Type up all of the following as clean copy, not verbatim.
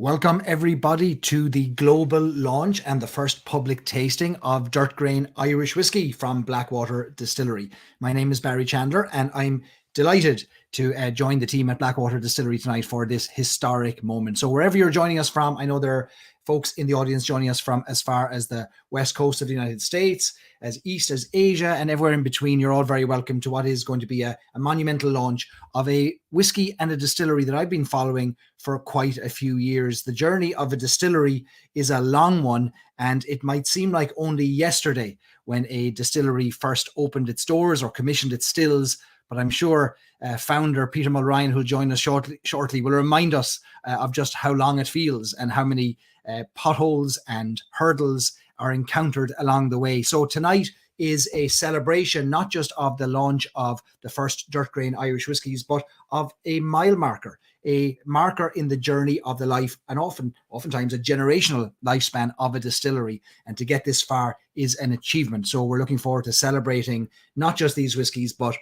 Welcome everybody to the global launch and the first public tasting of Dirtgrain Irish Whisky from Blackwater Distillery. My name is Barry Chandler and I'm delighted to join the team at Blackwater Distillery tonight for this historic moment. So wherever you're joining us from, I know there are folks in the audience joining us from as far as the west coast of the United States, as east as Asia, and everywhere in between. You're all very welcome to what is going to be a monumental launch of a whiskey and a distillery that I've been following for quite a few years. The journey of a distillery is a long one, and it might seem like only yesterday when a distillery first opened its doors or commissioned its stills. But I'm sure founder Peter Mulryan, who'll join us shortly, will remind us of just how long it feels and how many potholes and hurdles are encountered along the way. So tonight is a celebration not just of the launch of the first Dirtgrain Irish whiskies, but of a mile marker, a marker in the journey of the life and oftentimes a generational lifespan of a distillery. And to get this far is an achievement. So we're looking forward to celebrating not just these whiskies, but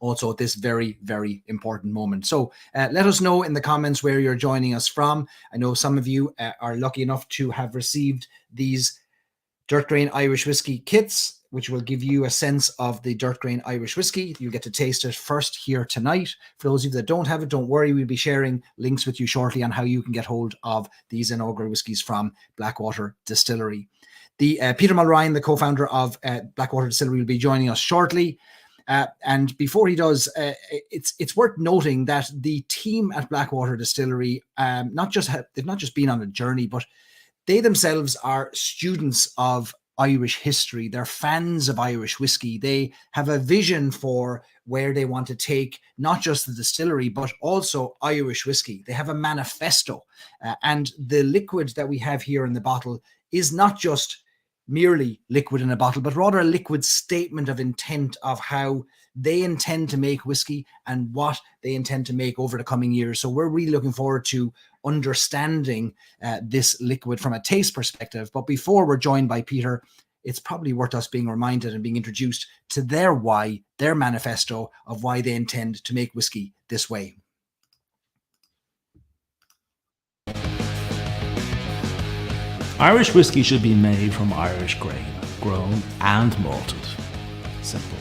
also at this very, very important moment. So let us know in the comments where you're joining us from. I know some of you are lucky enough to have received these Dirtgrain Irish Whisky kits, which will give you a sense of the Dirtgrain Irish Whisky. You'll get to taste it first here tonight. For those of you that don't have it, don't worry. We'll be sharing links with you shortly on how you can get hold of these inaugural whiskies from Blackwater Distillery. Peter Mulryan, the co-founder of Blackwater Distillery, will be joining us shortly. And before he does, it's worth noting that the team at Blackwater Distillery they've not just been on a journey, but they themselves are students of Irish history. They're fans of Irish whiskey. They have a vision for where they want to take not just the distillery, but also Irish whiskey. They have a manifesto. And the liquid that we have here in the bottle is not just merely liquid in a bottle, but rather a liquid statement of intent of how they intend to make whiskey and what they intend to make over the coming years. So we're really looking forward to understanding this liquid from a taste perspective. But before we're joined by Peter, it's probably worth us being reminded and being introduced to their why, their manifesto of why they intend to make whiskey this way. Irish whiskey should be made from Irish grain, grown and malted. Simple.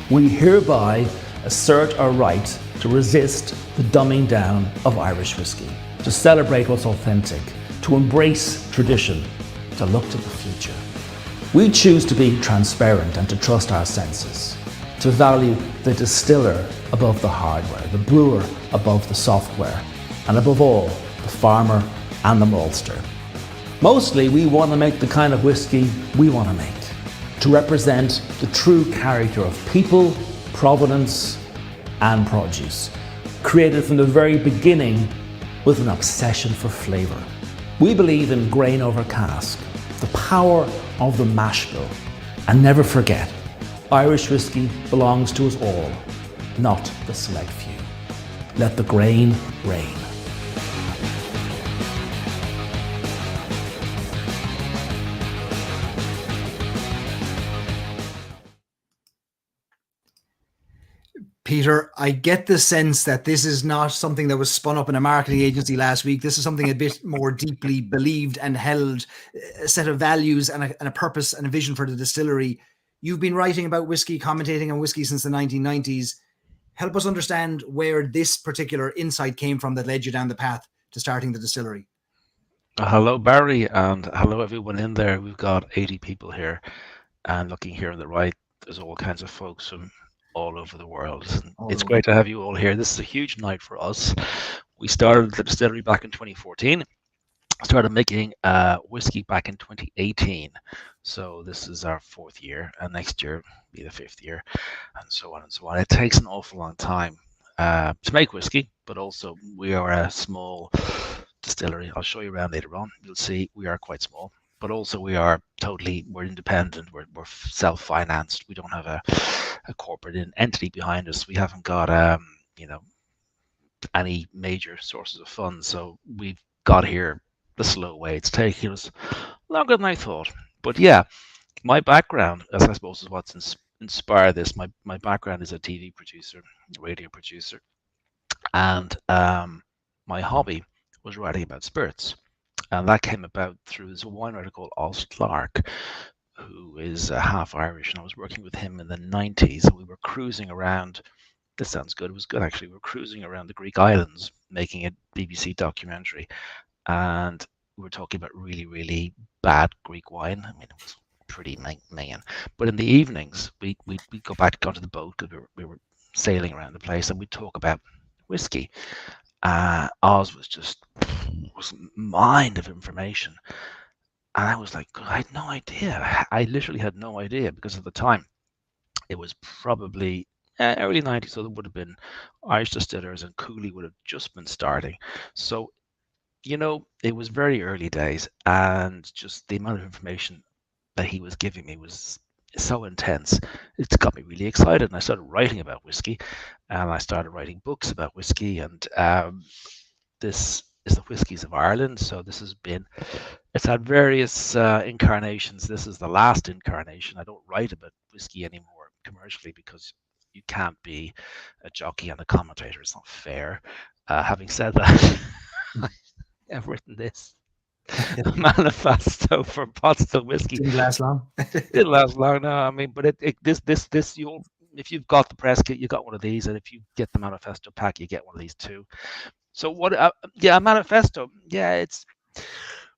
We hereby assert our right to resist the dumbing down of Irish whiskey, to celebrate what's authentic, to embrace tradition, to look to the future. We choose to be transparent and to trust our senses, to value the distiller above the hardware, the brewer above the software, and above all, the farmer and the maltster. Mostly, we want to make the kind of whiskey we want to make, to represent the true character of people, provenance, and produce, created from the very beginning with an obsession for flavour. We believe in grain over cask, the power of the mash bill, and never forget, Irish whiskey belongs to us all, not the select few. Let the grain reign. Peter, I get the sense that this is not something that was spun up in a marketing agency last week. This is something a bit more deeply believed and held, a set of values and a purpose and a vision for the distillery. You've been writing about whiskey, commentating on whiskey since the 1990s. Help us understand where this particular insight came from that led you down the path to starting the distillery. Hello, Barry, and hello, everyone in there. We've got 80 people here, and looking here on the right, there's all kinds of folks from all over the world. It's great to have you all here. This is a huge night for us. We started the distillery back in 2014. Started making whiskey back in 2018. So this is our 4th year, and next year will be the 5th year, and so on and so on. It takes an awful long time to make whiskey, but also we are a small distillery. I'll show you around later on. You'll see we are quite small, but also we're independent. We're self-financed. We don't have a corporate entity behind us. We haven't got any major sources of funds. So we've got here the slow way. It's taking us longer than I thought. But yeah, my background, as I suppose, is what's inspired this. My background is a TV producer, radio producer, and my hobby was writing about spirits. And that came about through this wine writer called Os Clark, who is half Irish. And I was working with him in the 90s. And we were cruising around. This sounds good. It was good, actually. We were cruising around the Greek islands, making a BBC documentary. And we were talking about really, really bad Greek wine. I mean, it was pretty minging. But in the evenings, we'd go back onto the boat because we were sailing around the place, and we'd talk about whiskey. Oz was mind of information. And I was like, I had no idea. I literally had no idea, because at the time, it was probably early 90s, so there would have been Irish distillers, and Cooley would have just been starting. So, it was very early days, and just the amount of information that he was giving me was so intense. It's got me really excited, and I started writing about whiskey, and I started writing books about whiskey, and this is the Whiskies of Ireland. So it's had various incarnations. This is the last incarnation. I don't write about whiskey anymore commercially, because you can't be a jockey and a commentator. It's not fair. Having said that, I've written this manifesto for pot still whiskey. Didn't last long. Didn't last long, no. I mean, but this you'll, if you've got the press kit, you got one of these, and if you get the manifesto pack, you get one of these too. So what? A manifesto. Yeah,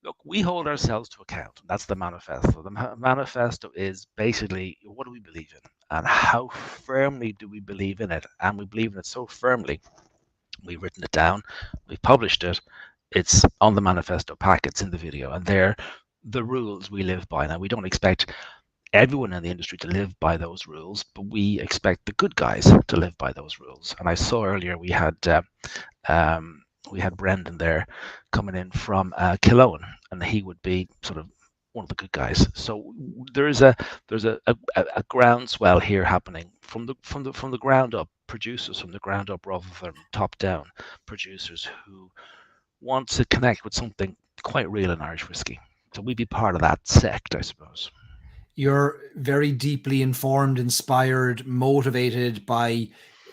look, we hold ourselves to account. That's the manifesto. The manifesto is basically, what do we believe in, and how firmly do we believe in it? And we believe in it so firmly, we've written it down, we've published it. It's on the manifesto pack. It's in the video, and they're the rules we live by. Now, we don't expect everyone in the industry to live by those rules, but we expect the good guys to live by those rules. And I saw earlier we had Brendan there coming in from Killowen, and he would be sort of one of the good guys. So there's a groundswell here happening from the ground up, producers from the ground up rather than top down producers who want to connect with something quite real in Irish whiskey. So we'd be part of that sect, I suppose. You're very deeply informed, inspired, motivated by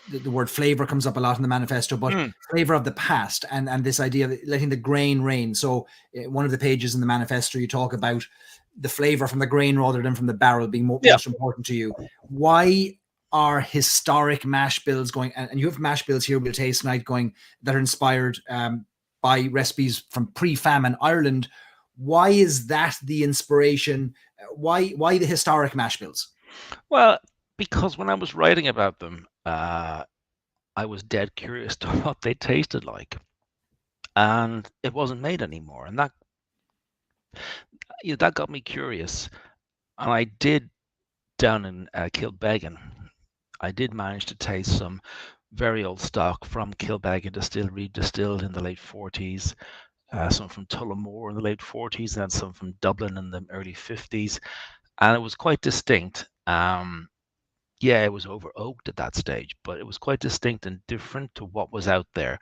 the word flavor comes up a lot in the manifesto, but flavor of the past, and this idea of letting the grain reign. So one of the pages in the manifesto, you talk about the flavor from the grain rather than from the barrel being most important to you. Why are historic mash bills going, and you have mash bills here we'll taste tonight going, that are inspired by recipes from pre-famine Ireland? Why is that the inspiration? Why the historic mash bills? Well, because when I was writing about them, I was dead curious to what they tasted like, and it wasn't made anymore, and that got me curious. And I did, down in Kilbeggan, I did manage to taste some very old stock from Kilbeggan Distillery, distilled in the late 40s. Some from Tullamore in the late 40s, and then some from Dublin in the early 50s. And it was quite distinct. It was over oaked at that stage, but it was quite distinct and different to what was out there.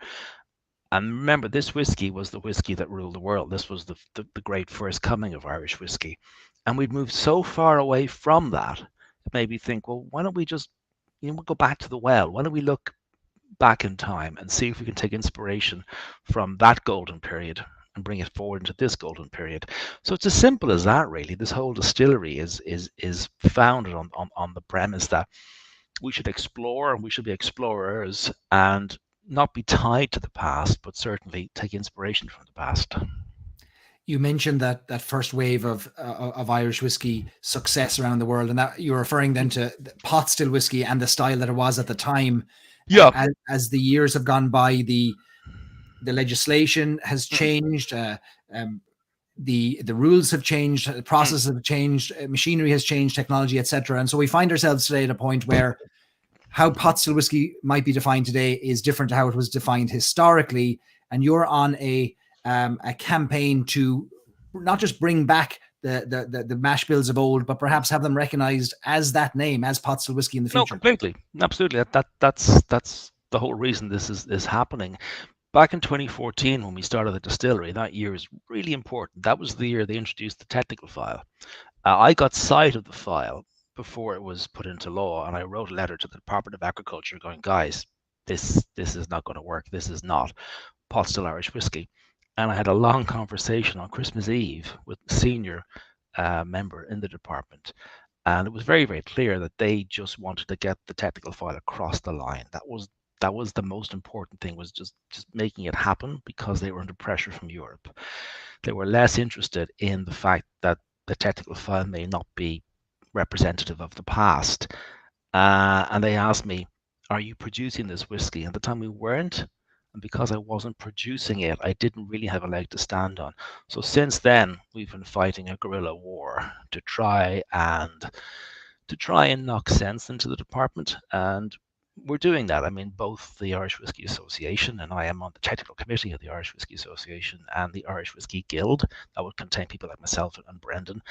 And remember, this whiskey was the whiskey that ruled the world. This was the great first coming of Irish whiskey. And we'd moved so far away from that, it made me think, well, why don't we just, we'll go back to the well? Why don't we look back in time and see if we can take inspiration from that golden period and bring it forward into this golden period? So it's as simple as that, really. This whole distillery is founded on the premise that we should explore, and we should be explorers, and not be tied to the past, but certainly take inspiration from the past. You mentioned that first wave of Irish whiskey success around the world, and that you're referring then to pot still whiskey and the style that it was at the time. Yeah. As the years have gone by, the legislation has changed, the rules have changed, the processes have changed, machinery has changed, technology, etc. And so we find ourselves today at a point where how pot still whiskey might be defined today is different to how it was defined historically. And you're on a campaign to not just bring back the mash bills of old, but perhaps have them recognized as that name, as pot still whiskey in the future. No, completely, absolutely. That's the whole reason this is happening. Back in 2014, when we started the distillery, that year is really important. That was the year they introduced the technical file. I got sight of the file before it was put into law, and I wrote a letter to the Department of Agriculture going, guys, this is not going to work. This is not pot still Irish whiskey. And I had a long conversation on Christmas Eve with the senior member in the department. And it was very, very clear that they just wanted to get the technical file across the line. That was the most important thing, was just making it happen, because they were under pressure from Europe. They were less interested in the fact that the technical file may not be representative of the past. And they asked me, are you producing this whiskey? At the time we weren't. And because I wasn't producing it, I didn't really have a leg to stand on. So since then, we've been fighting a guerrilla war to try and knock sense into the department. And we're doing that. I mean, both the Irish Whisky Association, and I am on the technical committee of the Irish Whisky Association, and the Irish Whisky Guild, that would contain people like myself and Brendan.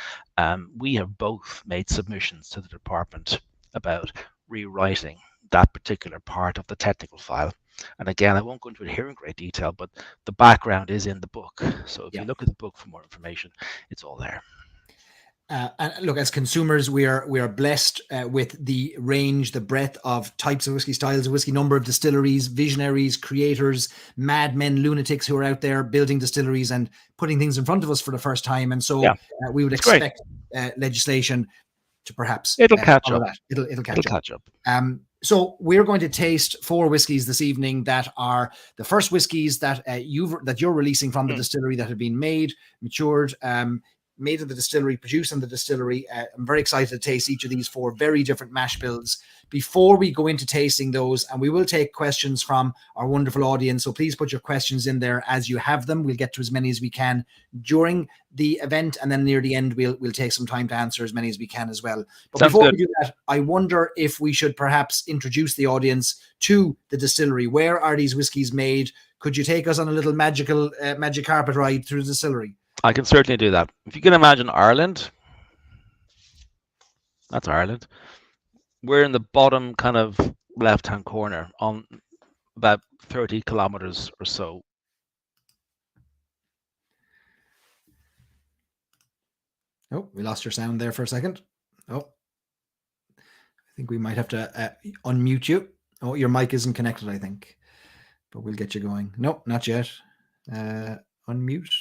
We have both made submissions to the department about rewriting that particular part of the technical file. And again, I won't go into it here in great detail, but the background is in the book. So if you look at the book for more information, it's all there. And look, as consumers, we are blessed with the range, the breadth of types of whiskey, styles of whiskey, number of distilleries, visionaries, creators, madmen, lunatics who are out there building distilleries and putting things in front of us for the first time. And so we would expect legislation to perhaps it'll catch up. It'll catch up. So we're going to taste 4 whiskies this evening that are the first whiskies that you're releasing from the distillery, that have been made, matured, made in the distillery, produced in the distillery. I'm very excited to taste each of these 4 very different mash bills. Before we go into tasting those, and we will take questions from our wonderful audience, so please put your questions in there as you have them. We'll get to as many as we can during the event, and then near the end we'll take some time to answer as many as we can as well. But Sounds before good. we do that, I wonder if we should perhaps introduce the audience to the distillery. Where are these whiskies made? Could you take us on a little magic carpet ride through the distillery? I can certainly do that. If you can imagine Ireland, that's Ireland. We're in the bottom kind of left-hand corner, on about 30 kilometers or so. Oh, we lost your sound there for a second. Oh, I think we might have to unmute you. Oh, your mic isn't connected, I think, but we'll get you going. Nope, not yet. Unmute.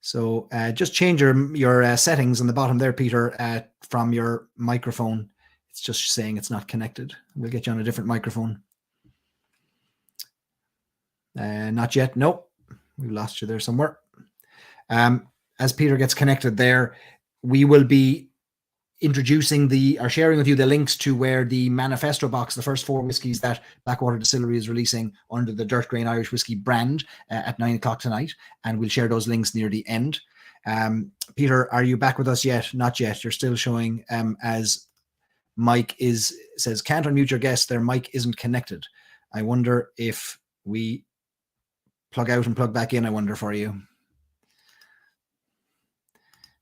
So just change your settings on the bottom there, Peter, from your microphone. It's just saying it's not connected. We'll get you on a different microphone. Not yet. Nope. We lost you there somewhere. As Peter gets connected there, we will be introducing sharing with you the links to where the manifesto box, the first 4 whiskies that Blackwater Distillery is releasing under the Dirtgrain Irish Whisky brand at 9:00 tonight. And we'll share those links near the end. Peter, are you back with us yet? Not yet. You're still showing as Mike says, can't unmute your guest. Their mic isn't connected. I wonder if we plug out and plug back in, I wonder for you.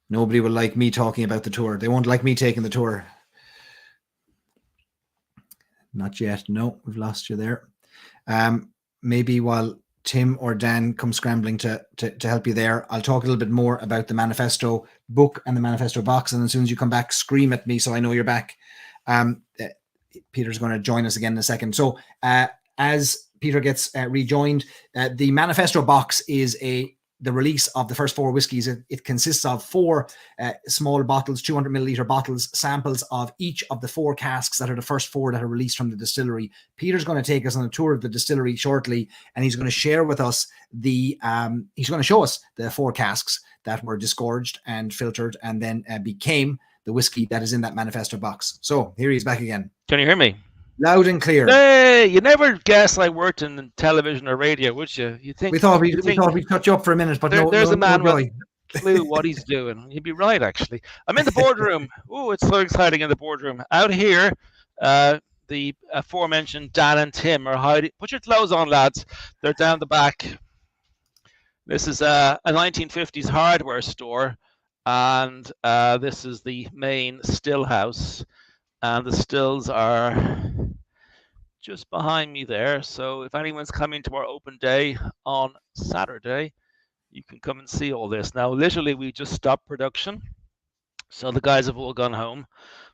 Nobody will like me talking about the tour. They won't like me taking the tour. Not yet. No, we've lost you there. Maybe while Tim or Dan come scrambling to help you there, I'll talk a little bit more about the manifesto book and the manifesto box. And as soon as you come back, scream at me so I know you're back. Peter's going to join us again in a second. So as Peter gets rejoined, the manifesto box is the release of the first 4 whiskies. It consists of 4 small bottles, 200 milliliter bottles, samples of each of the 4 casks that are the first 4 that are released from the distillery. Peter's going to take us on a tour of the distillery shortly, and he's going to share with us he's going to show us the 4 casks that were disgorged and filtered and then became the whiskey that is in that manifesto box. So here he's back again. Can you hear me? Loud and clear. Hey, you never guess I worked in television or radio, would you? You think we thought we'd cut you up for a minute, but there's a man with a clue what he's doing. He'd be right, actually. I'm in the boardroom. Oh, it's so exciting in the boardroom. Out here, the aforementioned Dan and Tim are hiding. Put your clothes on, lads. They're down the back. This is a 1950s hardware store, and this is the main still house. And the stills are just behind me there. So if anyone's coming to our open day on Saturday, you can come and see all this. Now, literally, we just stopped production. So the guys have all gone home.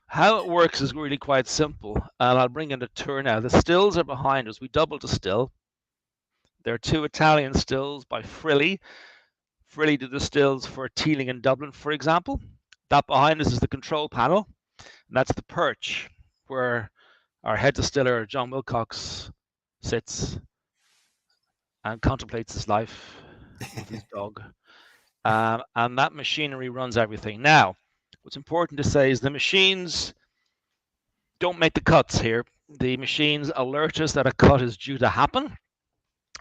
How it works is really quite simple. And I'll bring in a tour now. The stills are behind us. We doubled the still. There are 2 Italian stills by Frilly. Frilly do the stills for Teeling in Dublin, for example. That behind us is the control panel, and that's the perch where our head distiller, John Wilcox, sits and contemplates his life with his dog. And that machinery runs everything. Now, what's important to say is the machines don't make the cuts here. The machines alert us that a cut is due to happen.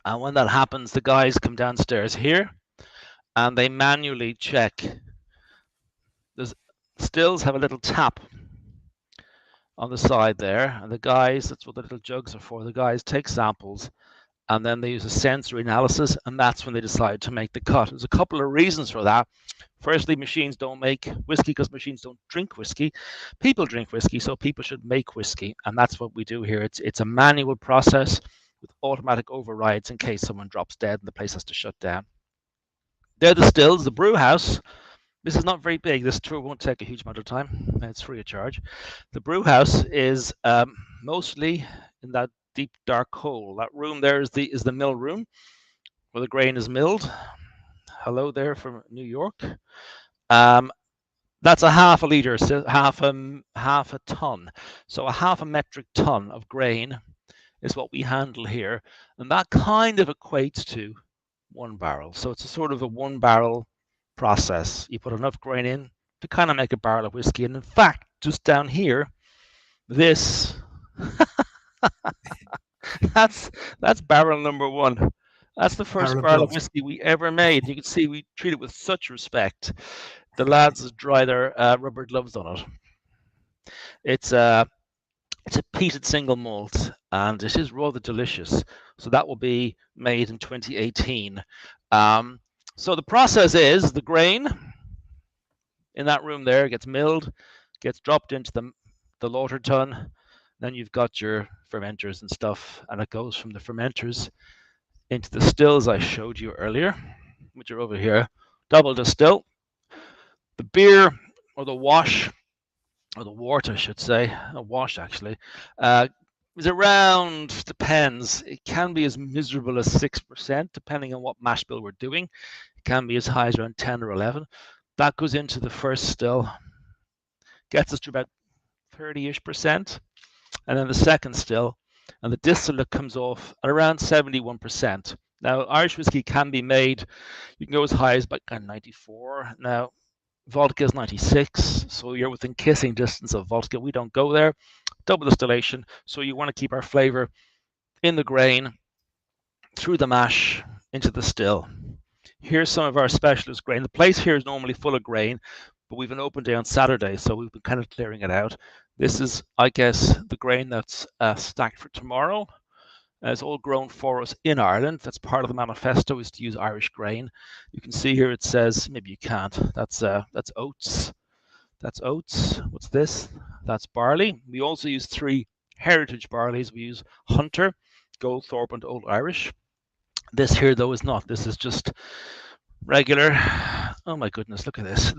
And when that happens, the guys come downstairs here and they manually check. The stills have a little tap on the side there, and the guys, that's what the little jugs are for, the guys take samples and then they use a sensory analysis, and that's when they decide to make the cut. There's a couple of reasons for that. Firstly, machines don't make whiskey because machines don't drink whiskey. People drink whiskey, so people should make whiskey, and that's what we do here. It's a manual process with automatic overrides in case someone drops dead and the place has to shut down. They're the stills, the brew house. This is not very big. This tour won't take a huge amount of time. It's free of charge. The brew house is mostly in that deep dark hole. That room there is the mill room where the grain is milled. Hello there from New York. That's a half a liter, so half a ton. So a half a metric ton of grain is what we handle here, and that kind of equates to 1 barrel. So it's a sort of a 1 barrel process. You put enough grain in to kind of make a barrel of whiskey, and in fact, just down here, this that's barrel number 1. That's the first barrel of whiskey we ever made. You can see we treat it with such respect. The lads dry their rubber gloves on it. It's a peated single malt, and it is rather delicious. So that will be made in 2018. So the process is the grain in that room there gets milled, gets dropped into the lauter tun. Then you've got your fermenters and stuff, and it goes from the fermenters into the stills I showed you earlier, which are over here. Double distill. The beer, or the wash, or the wort, I should say, a wash actually, is around, depends, it can be as miserable as 6%, depending on what mash bill we're doing. It can be as high as around 10 or 11. That goes into the first still, gets us to about 30-ish%, and then the second still, and the distillate comes off at around 71%. Now, Irish whiskey can be made, you can go as high as about 94. Now, vodka is 96, so you're within kissing distance of vodka. We don't go there. Double distillation, so you want to keep our flavor in the grain, through the mash, into the still. Here's some of our specialist grain. The place here is normally full of grain, but we've an open day on Saturday, so we've been kind of clearing it out. This is, I guess, the grain that's stacked for tomorrow. It's all grown for us in Ireland. That's part of the manifesto, is to use Irish grain. You can see here it says, maybe you can't, that's oats. That's oats. What's this? That's barley. We also use 3 heritage barleys. We use Hunter, Goldthorpe, and Old Irish. This here, though, is not. This is just regular. Oh my goodness, look at this.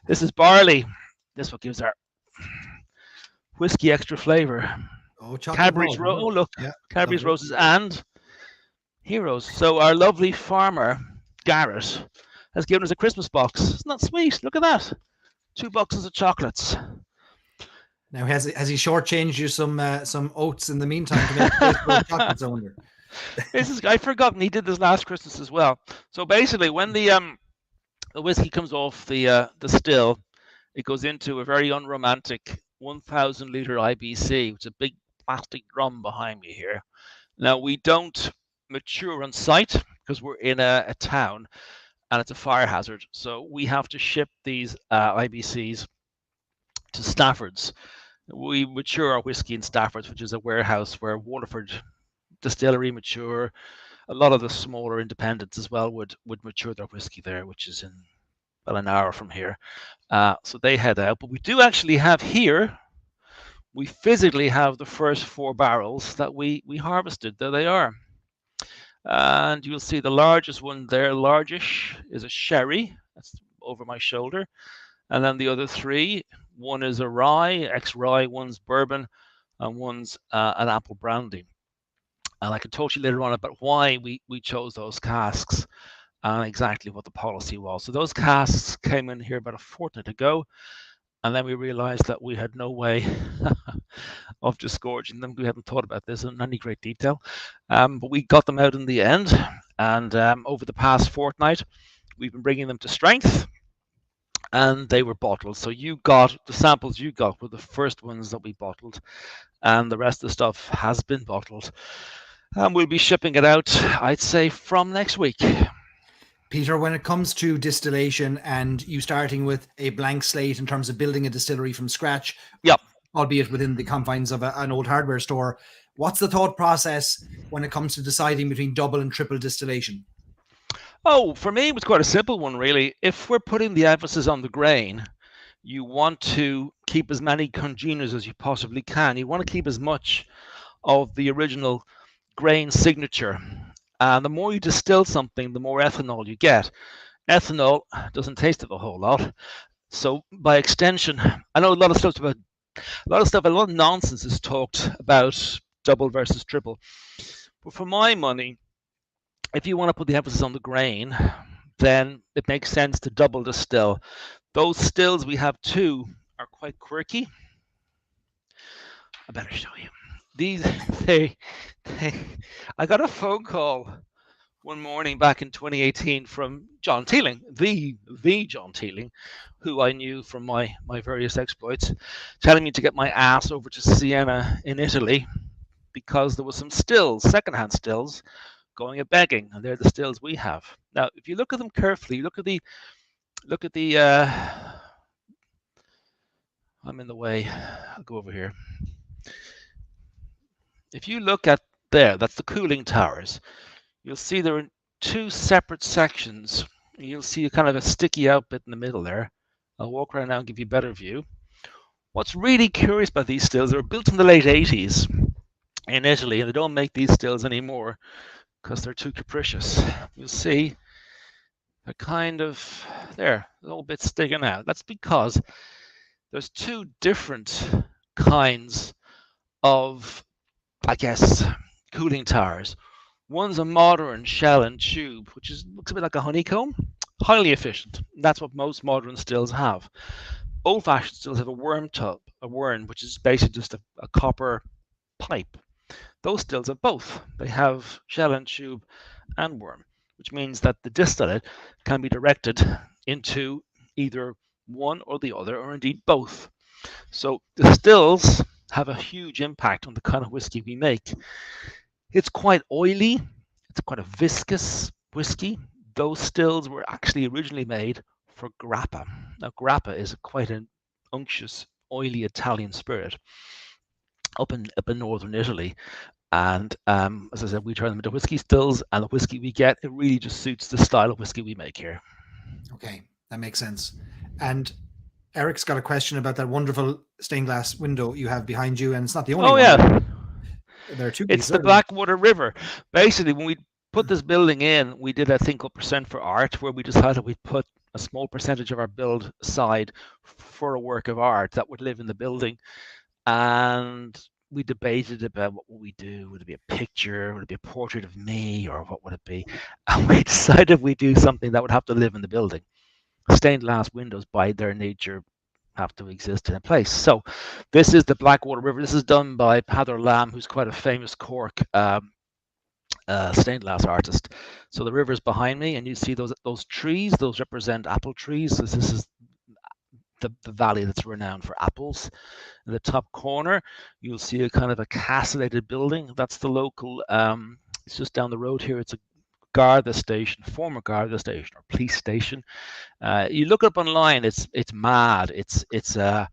This is barley. This is what gives our whiskey extra flavor. Oh, Cadbury's oh look, yeah, Cadbury's Roses and Heroes. So our lovely farmer Garrett has given us a Christmas box. Isn't that sweet? Look at that. 2 boxes of chocolates. Now, has he shortchanged you some oats in the meantime to make space for the chocolates? I wonder. I've forgotten he did this last Christmas as well. So basically, when the whiskey comes off the still, it goes into a very unromantic 1,000 liter IBC, which is a big plastic drum behind me here. Now, we don't mature on site because we're in a town and it's a fire hazard. So we have to ship these IBCs to Stafford's. We mature our whiskey in Stafford's, which is a warehouse where Waterford Distillery mature. A lot of the smaller independents as well would mature their whiskey there, which is in about an hour from here. So they head out. But we do actually have here, we physically have the first 4 barrels that we harvested. There they are. And you'll see the largest one there, largish, is a sherry. That's over my shoulder. And then the other 3, one is a rye, ex-rye, one's bourbon, and one's an apple brandy. And I can talk to you later on about why we chose those casks and exactly what the policy was. So those casks came in here about a fortnight ago, and then we realized that we had no way of disgorging them. We hadn't thought about this in any great detail, but we got them out in the end. And over the past fortnight, we've been bringing them to strength, and they were bottled. So the samples you got were the first ones that we bottled, and the rest of the stuff has been bottled. And we'll be shipping it out, I'd say, from next week. Peter, when it comes to distillation and you starting with a blank slate in terms of building a distillery from scratch, yep, albeit within the confines of an old hardware store, what's the thought process when it comes to deciding between double and triple distillation? Oh, for me, it was quite a simple one, really. If we're putting the emphasis on the grain, you want to keep as many congeners as you possibly can. You want to keep as much of the original grain signature. And the more you distill something, the more ethanol you get. Ethanol doesn't taste of a whole lot. So by extension, I know a lot of nonsense is talked about double versus triple. But for my money, if you want to put the emphasis on the grain, then it makes sense to double distill. Those stills, we have two, are quite quirky. I better show you. I got a phone call one morning back in 2018 from John Teeling, the John Teeling, who I knew from my various exploits, telling me to get my ass over to Siena in Italy because there was some stills, secondhand stills, going a begging, and they're the stills we have. Now, if you look at them carefully, look at the I'm in the way. I'll go over here. If you look at there, that's the cooling towers. You'll see there are two separate sections. You'll see kind of a sticky out bit in the middle there. I'll walk around now and give you a better view. What's really curious about these stills, they were built in the late 80s in Italy, and they don't make these stills anymore because they're too capricious. You'll see they're kind of there, a little bit sticking out. That's because there's two different kinds of, I guess, cooling towers. One's a modern shell and tube, which looks a bit like a honeycomb, highly efficient. That's what most modern stills have. Old-fashioned stills have a worm tub, a worm, which is basically just a copper pipe. Those stills have both. They have shell and tube and worm, which means that the distillate can be directed into either one or the other, or indeed both. So the stills have a huge impact on the kind of whiskey we make. It's quite oily. It's quite a viscous whiskey. Those stills were actually originally made for grappa. Now, grappa is quite an unctuous, oily Italian spirit up in northern Italy. And as I said, we turn them into whiskey stills, and the whiskey we get, it really just suits the style of whiskey we make here. Okay, that makes sense. And Eric's got a question about that wonderful stained glass window you have behind you, and it's not the only one. Yeah. There are two. It's the Blackwater River. Basically, when we put this building in, we did a thing called Percent for Art, where we decided we'd put a small percentage of our build aside for a work of art that would live in the building. And we debated about what would we do. Would it be a picture? Would it be a portrait of me? Or what would it be? And we decided we'd do something that would have to live in the building. Stained glass windows, by their nature, have to exist in a place. So this is the Blackwater River. This is done by Peter Mulryan, who's quite a famous Cork stained glass artist. So the river's behind me, and you see those trees. Those represent apple trees. So this is the valley that's renowned for apples. In the top corner, you'll see a kind of a castellated building. That's the local. It's just down the road here. It's a Garda station, former Garda station or police station. You look up online, it's mad. It's a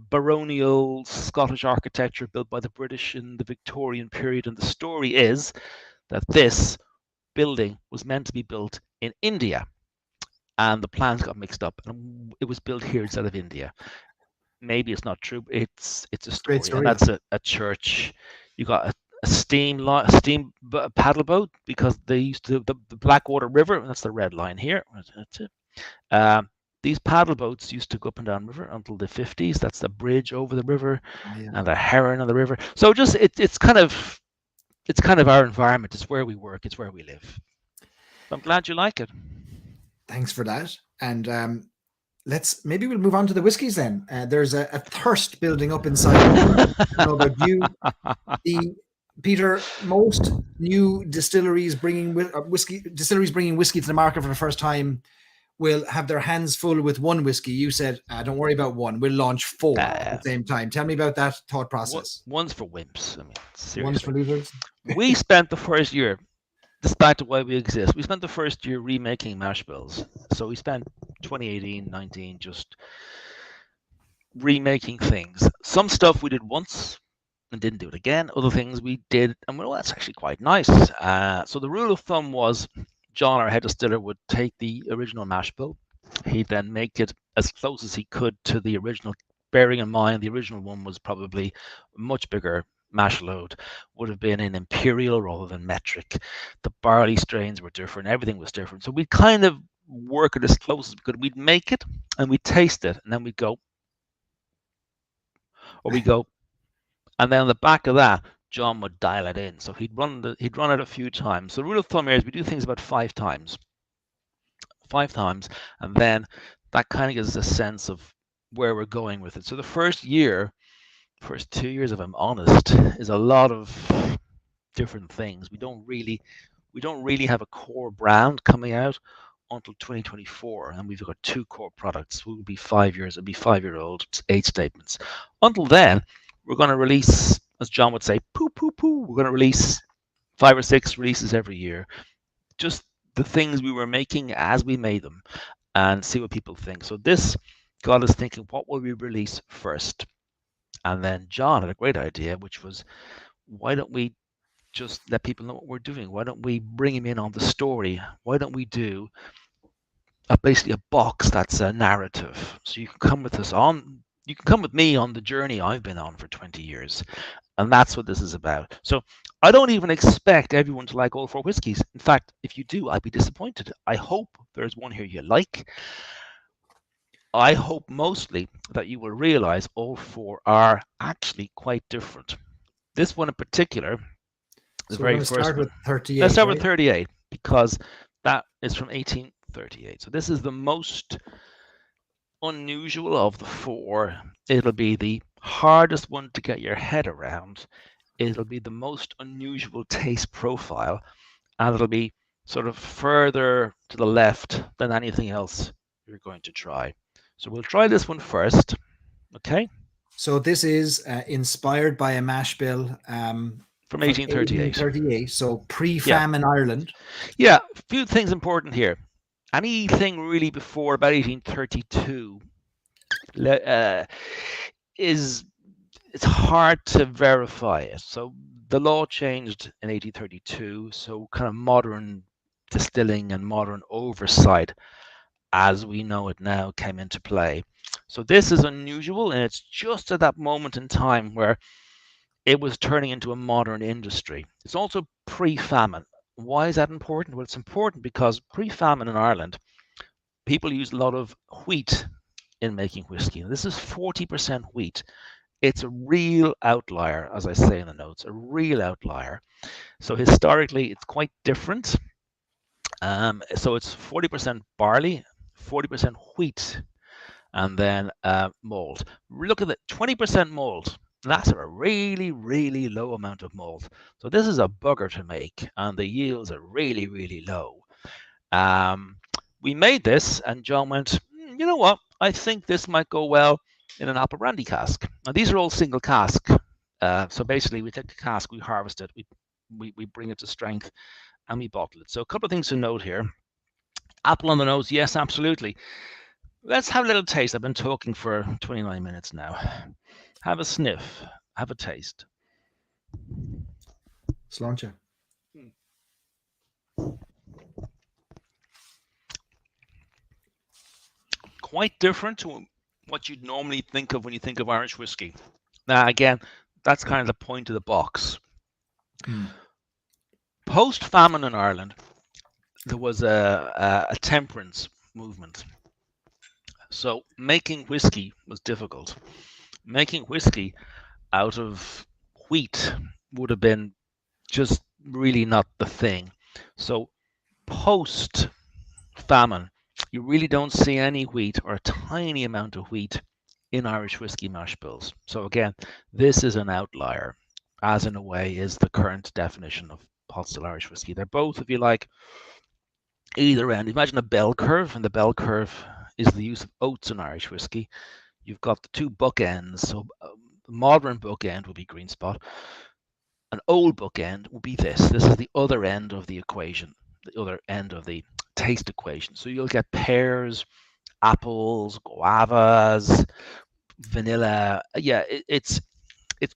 baronial Scottish architecture built by the British in the Victorian period, and the story is that this building was meant to be built in India, and the plans got mixed up, and it was built here instead of India. Maybe it's not true. It's a story, and that's a church. You got a steam paddle boat, because they used to the Blackwater River. That's the red line here. That's it. These paddle boats used to go up and down the river until the 50s. That's the bridge over the river, and the heron on the river. So just it's kind of it's kind of our environment. It's where we work. It's where we live. I'm glad you like it. Thanks for that. And maybe we'll move on to the whiskies then. There's a thirst building up inside. I don't know about you, Peter. Most new distilleries bringing whiskey to the market for the first time will have their hands full with one whiskey. You said, don't worry about one. We'll launch 4 at the same time. Tell me about that thought process. One's for wimps. I mean, seriously. One's for losers. We spent the first year, despite the way we exist, we spent the first year remaking mash bills. So we spent 2018, 19 just remaking things. Some stuff we did once and didn't do it again. Other things we did, and well, that's actually quite nice. So the rule of thumb was John, our head distiller, would take the original mash bill. He'd then make it as close as he could to the original, bearing in mind the original one was probably much bigger mash load, would have been in imperial rather than metric. The barley strains were different, everything was different. So we'd kind of work it as close as we could. We'd make it and we'd taste it, and then we'd go, and then on the back of that, John would dial it in. So he'd run it a few times. So the rule of thumb here is we do things about 5 times. 5 times, and then that kind of gives us a sense of where we're going with it. So the first 2 years, if I'm honest, is a lot of different things. We don't really have a core brand coming out until 2024, and we've got 2 core products. We'll be 5 years. It'll be 5-year-old 8 statements. Until then, we're going to release, as John would say, poo. We're going to release 5 or 6 releases every year. Just the things we were making as we made them, and see what people think. So this got us thinking, what will we release first? And then John had a great idea, which was, why don't we just let people know what we're doing? Why don't we bring him in on the story? Why don't we do basically a box that's a narrative? So you can come with us on, you can come with me on the journey I've been on for 20 years. And that's what this is about. So I don't even expect everyone to like all 4 whiskies. In fact, if you do, I'd be disappointed. I hope there's one here you like. I hope mostly that you will realize all 4 are actually quite different. This one in particular, the very first one. With 38, let's start with 38, because that is from 1838. So this is the most unusual of the 4. It'll be the hardest one to get your head around. It'll be the most unusual taste profile, and it'll be sort of further to the left than anything else you're going to try. So we'll try this one first. Okay. So this is inspired by a mash bill from 1838. 1838, so pre-famine Ireland. Yeah, a few things important here. Anything really before about 1832 it's hard to verify it. So the law changed in 1832, so kind of modern distilling and modern oversight as we know it now came into play. So this is unusual, and it's just at that moment in time where it was turning into a modern industry. It's also pre-famine. Why is that important? Well, it's important because pre-famine in Ireland, people used a lot of wheat in making whiskey. This is 40% wheat. It's a real outlier, as I say in the notes, a real outlier. So historically, it's quite different. So it's 40% barley, 40% wheat, and then malt. Look at that, 20% malt. That's a really, really low amount of malt. So this is a bugger to make, and the yields are really, really low. We made this, and John went, you know what? I think this might go well in an apple brandy cask. Now these are all single cask. So basically, we take the cask, we harvest it, we bring it to strength, and we bottle it. So a couple of things to note here. Apple on the nose, yes, absolutely. Let's have a little taste. I've been talking for 29 minutes now. Have a sniff. Have a taste. Sláinte. Quite different to what you'd normally think of when you think of Irish whiskey. Now, again, that's kind of the point of the box. Post-famine in Ireland, there was a temperance movement. So making whiskey was difficult. Making whiskey out of wheat would have been just really not the thing. So post famine, you really don't see any wheat or a tiny amount of wheat in Irish whiskey mash bills. So again, this is an outlier, as in a way is the current definition of pot still Irish whiskey. They're both, if you like, either end. Imagine a bell curve, and the bell curve is the use of oats in Irish whiskey. You've got the two bookends. So the modern bookend would be green spot. An old bookend would be this. This is the other end of the equation, the other end of the taste equation. So you'll get pears, apples, guavas, vanilla. Yeah, it's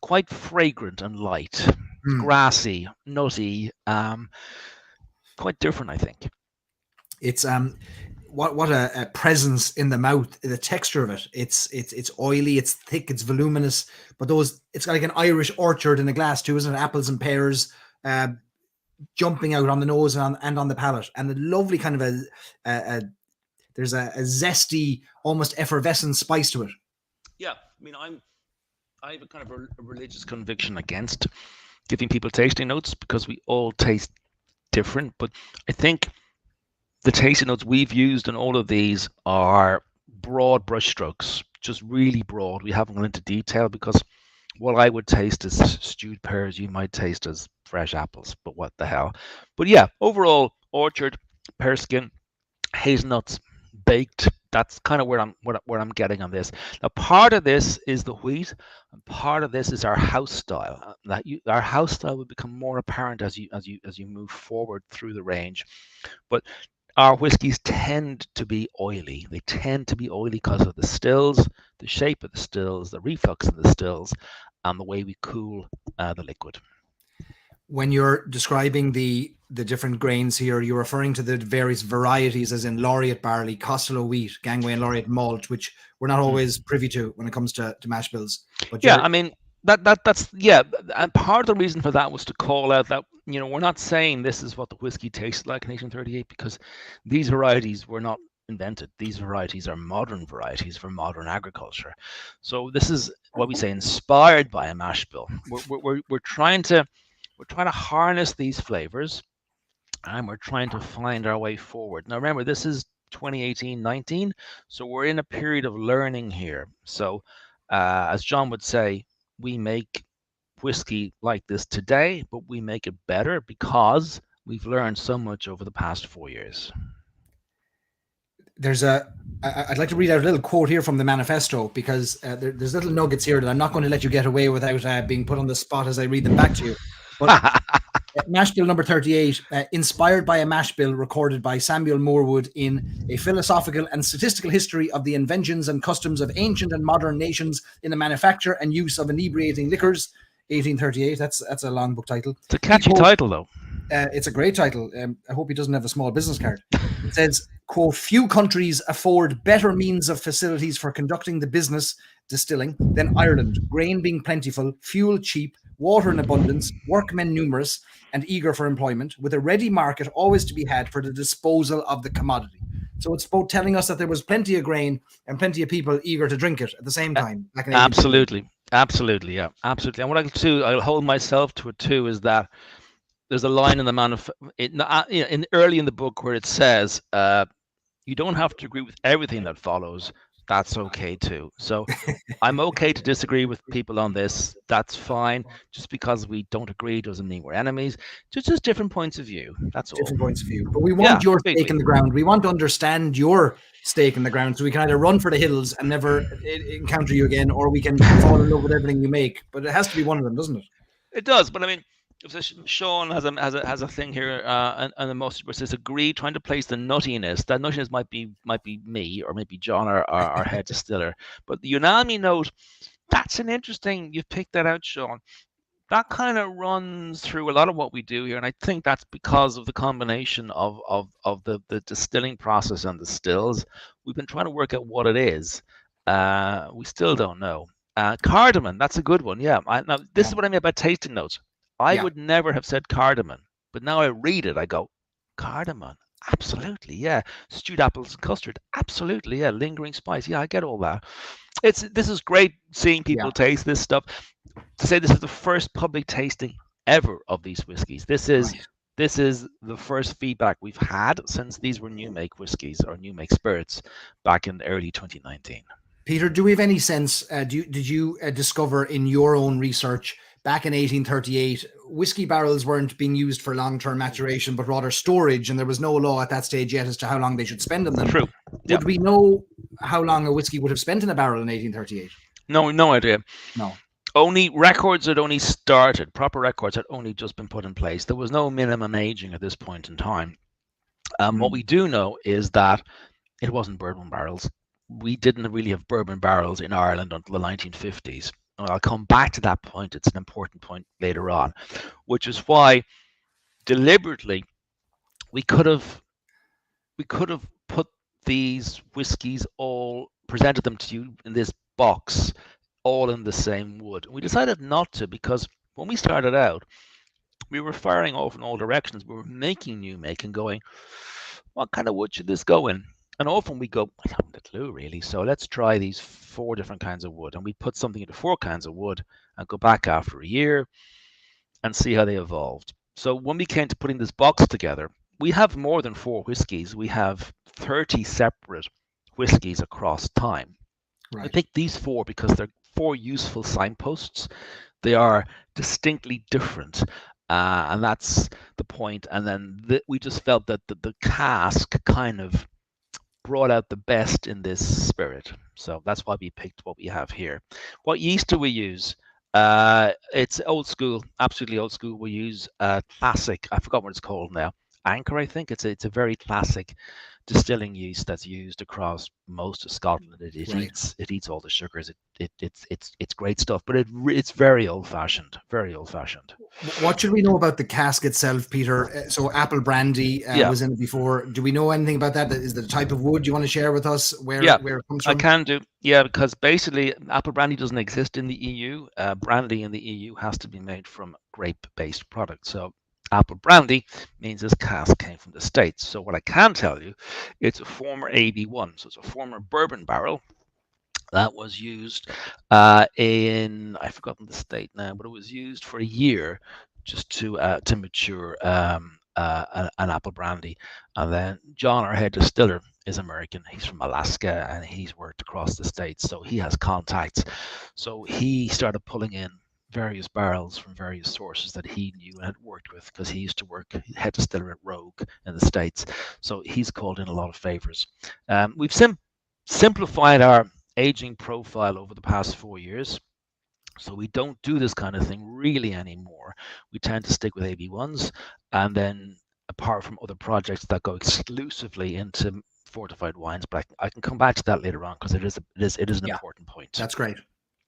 quite fragrant and light. It's grassy, nutty, quite different, I think. It's what a presence in the mouth. The texture of it. It's oily. It's thick. It's voluminous. But it's like an Irish orchard in a glass too, isn't it? Apples and pears, jumping out on the nose and on the palate, and the lovely kind of there's a zesty, almost effervescent spice to it. Yeah, I mean, I have a kind of a religious conviction against giving people tasting notes because we all taste different. But I think the tasting notes we've used in all of these are broad brushstrokes, just really broad. We haven't gone into detail because what I would taste as stewed pears, you might taste as fresh apples, but what the hell. But yeah, overall, orchard, pear skin, hazelnuts, baked. That's kind of where I'm getting on this. Now, part of this is the wheat, and part of this is our house style. Our house style will become more apparent as you move forward through the range. But our whiskies tend to be oily. They tend to be oily because of the stills, the shape of the stills, the reflux of the stills, and the way we cool the liquid. When you're describing the different grains here, you're referring to the various varieties, as in laureate barley, Costello wheat, Gangway and laureate malt, which we're not always privy to when it comes to mash bills. But yeah, I mean, that's yeah, and part of the reason for that was to call out that, you know, we're not saying this is what the whiskey tastes like in 1838, because these varieties were not invented. These varieties are modern varieties for modern agriculture. So this is what we say inspired by a mash bill. We're trying to harness these flavors, and we're trying to find our way forward. Now remember, this is 2018-19, so we're in a period of learning here. So as John would say, we make whiskey like this today, but we make it better because we've learned so much over the past 4 years. I'd like to read out a little quote here from the manifesto, because there's little nuggets here that I'm not going to let you get away without being put on the spot as I read them back to you. But mash bill number 38, inspired by a mash bill recorded by Samuel Moorwood in A Philosophical and Statistical History of the Inventions and Customs of Ancient and Modern Nations in the Manufacture and Use of Inebriating Liquors, 1838. That's a long book title. It's a catchy title, though. It's a great title. I hope he doesn't have a small business card. It says, quote, few countries afford better means of facilities for conducting the business distilling than Ireland, grain being plentiful, fuel cheap, water in abundance, workmen numerous and eager for employment, with a ready market always to be had for the disposal of the commodity. So it's both telling us that there was plenty of grain and plenty of people eager to drink it at the same time. Absolutely. Absolutely. Yeah, absolutely. And what I'll hold myself to it too, is that there's a line in the early in the book where it says, you don't have to agree with everything that follows. That's okay too. So I'm okay to disagree with people on this. That's fine. Just because we don't agree doesn't mean we're enemies. Just different points of view. That's all. Different points of view. But we want your stake in the ground. We want to understand your stake in the ground, so we can either run for the hills and never encounter you again, or we can fall in love with everything you make. But it has to be one of them, doesn't it? It does. But I mean, Sean has a thing here, and the most which is agree, trying to place the nuttiness. That nuttiness might be me, or maybe John, our head distiller. But the unami note, that's an interesting. You've picked that out, Sean. That kind of runs through a lot of what we do here, and I think that's because of the combination of the distilling process and the stills. We've been trying to work out what it is. We still don't know. Cardamom, that's a good one. Yeah. Now this is what I mean about tasting notes. I would never have said cardamom, but now I read it, I go, cardamom, absolutely, yeah. Stewed apples and custard, absolutely, yeah. Lingering spice, yeah, I get all that. This is great seeing people taste this stuff. To say this is the first public tasting ever of these whiskies. This is Right. this is the first feedback we've had since these were new make whiskies or new make spirits back in early 2019. Peter, do we have any sense? Did you discover in your own research back in 1838, whiskey barrels weren't being used for long-term maturation, but rather storage, and there was no law at that stage yet as to how long they should spend in them. True. Yeah. Would we know how long a whiskey would have spent in a barrel in 1838? No idea. No. Only records had only started. Proper records had only just been put in place. There was no minimum aging at this point in time. What we do know is that it wasn't bourbon barrels. We didn't really have bourbon barrels in Ireland until the 1950s. And I'll come back to that point. It's an important point later on, which is why deliberately we could have put these whiskies, all presented them to you in this box, all in the same wood. We decided not to, because when we started out, we were firing off in all directions. We were making new make and going, what kind of wood should this go in? And often we go, I haven't a clue really. So let's try these 4 different kinds of wood. And we put something into 4 kinds of wood and go back after a year and see how they evolved. So when we came to putting this box together, we have more than 4 whiskies. We have 30 separate whiskies across time. Right. I picked these 4 because they're 4 useful signposts. They are distinctly different. And that's the point. And then we just felt that the cask kind of brought out the best in this spirit. So that's why we picked what we have here. What yeast do we use? It's old school, absolutely old school. We use classic, I forgot what it's called now. Anchor, I think. It's a very classic distilling yeast that's used across most of Scotland. It eats all the sugars. It's great stuff, but it's very old fashioned. Very old fashioned. What should we know about the cask itself, Peter? So apple brandy was in it before. Do we know anything about that? Is the type of wood you want to share with us? Where it comes from? I can do. Yeah, because basically apple brandy doesn't exist in the EU. Brandy in the EU has to be made from grape-based products. So apple brandy means this cask came from the States. So what I can tell you, it's a former AB1. So it's a former bourbon barrel that was used in, I've forgotten the state now, but it was used for a year just to mature an apple brandy. And then John, our head distiller, is American. He's from Alaska and he's worked across the States. So he has contacts. So he started pulling in various barrels from various sources that he knew and had worked with, because he used to work head distiller at Rogue in the States. So he's called in a lot of favors. We've simplified our aging profile over the past 4 years. So we don't do this kind of thing really anymore. We tend to stick with AB1s, and then apart from other projects that go exclusively into fortified wines, but I can come back to that later on, because it is an important point. That's great.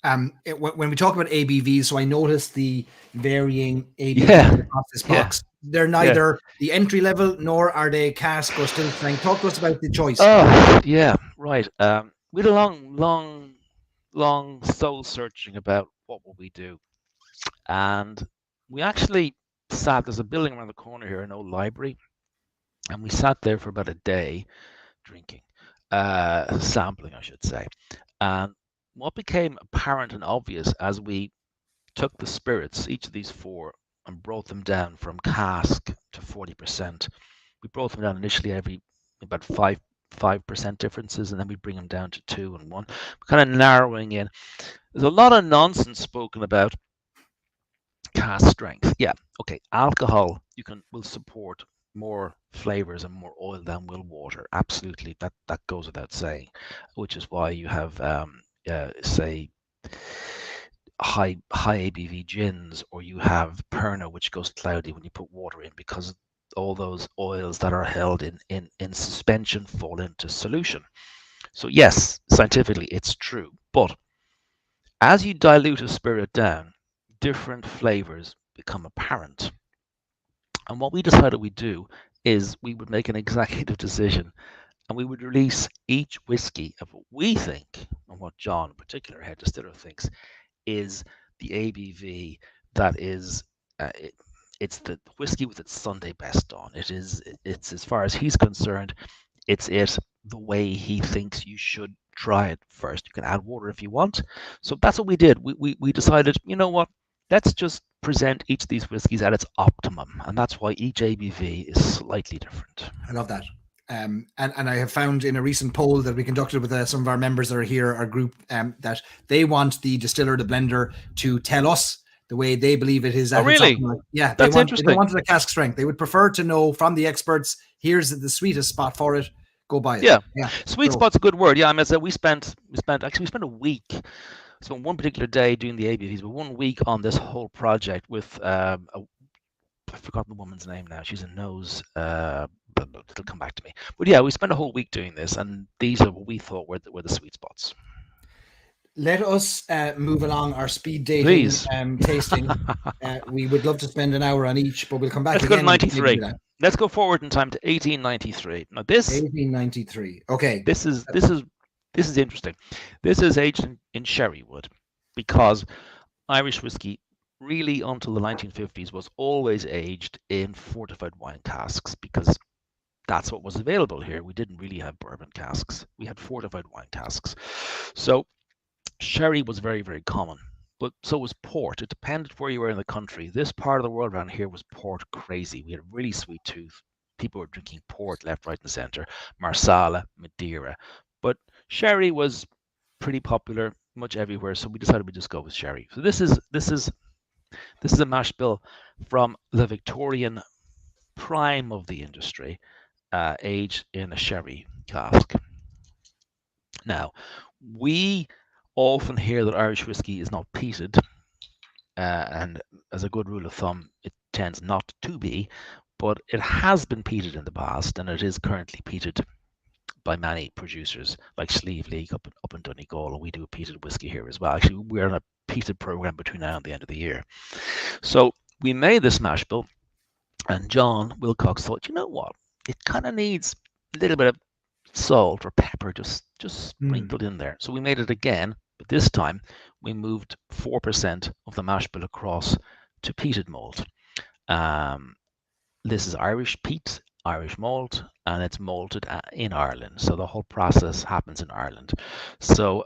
When we talk about ABVs, so I noticed the varying ABVs across this box. They're neither the entry level nor are they cask or still strength. Talk to us about the choice. Oh, yeah, right. We had a long soul searching about what will we do, and we actually sat. There's a building around the corner here, an old library, and we sat there for about a day, drinking, sampling, I should say, and what became apparent and obvious as we took the spirits, each of these 4, and brought them down from cask to 40%. We brought them down initially every about 5% differences, and then we bring them down to 2 and 1. We're kind of narrowing in. There's a lot of nonsense spoken about cask strength. Yeah, okay, alcohol will support more flavors and more oil than will water. Absolutely, that goes without saying, which is why you have say high ABV gins, or you have Pernod, which goes cloudy when you put water in, because all those oils that are held in suspension fall into solution. So yes, scientifically it's true, but as you dilute a spirit down, different flavors become apparent. And what we decided we'd do is we would make an executive decision, and we would release each whiskey of what we think, and what John, in particular, head distiller, thinks is the ABV that is, it's the whiskey with its Sunday best on. It's as far as he's concerned, it's the way he thinks you should try it first. You can add water if you want. So that's what we did. We decided, you know what, let's just present each of these whiskies at its optimum, and that's why each ABV is slightly different. I love that. And I have found in a recent poll that we conducted with some of our members that are here, our group, that they want the distiller, the blender, to tell us the way they believe it is. Oh, really? Yeah, that's interesting. They don't want it a cask strength. They would prefer to know from the experts, here's the sweetest spot for it. Go buy it. Yeah. Sweet spot's a good word. Yeah, I mean, so we spent a week. So one particular day doing the ABVs, but 1 week on this whole project with I've forgotten the woman's name now. She's a nose. It'll come back to me. But yeah, we spent a whole week doing this, and these are what we thought were the sweet spots. Let us move along our speed dating tasting. We would love to spend an hour on each, but we'll come back. Let's go to 93. Let's go forward in time to 1893. Now this 1893. Okay. This is interesting. This is aged in sherry wood, because Irish whiskey really until the 1950s was always aged in fortified wine casks, because that's what was available here. We didn't really have bourbon casks. We had fortified wine casks. So sherry was very, very common, but so was port. It depended where you were in the country. This part of the world around here was port crazy. We had a really sweet tooth. People were drinking port left, right, and center. Marsala, Madeira. But sherry was pretty popular much everywhere, so we decided we'd just go with sherry. So this is a mash bill from the Victorian prime of the industry, aged in a sherry cask. Now, we often hear that Irish whiskey is not peated, and as a good rule of thumb, it tends not to be, but it has been peated in the past, and it is currently peated by many producers like Slieve League up in Donegal, and we do a peated whiskey here as well. Actually, we're on a peated program between now and the end of the year. So we made this mash bill, and John Wilcox thought, you know what, it kind of needs a little bit of salt or pepper just sprinkled in there. So we made it again, but this time we moved 4% of the mash bill across to peated malt. This is Irish peat, Irish malt, and it's malted in Ireland. So the whole process happens in Ireland. So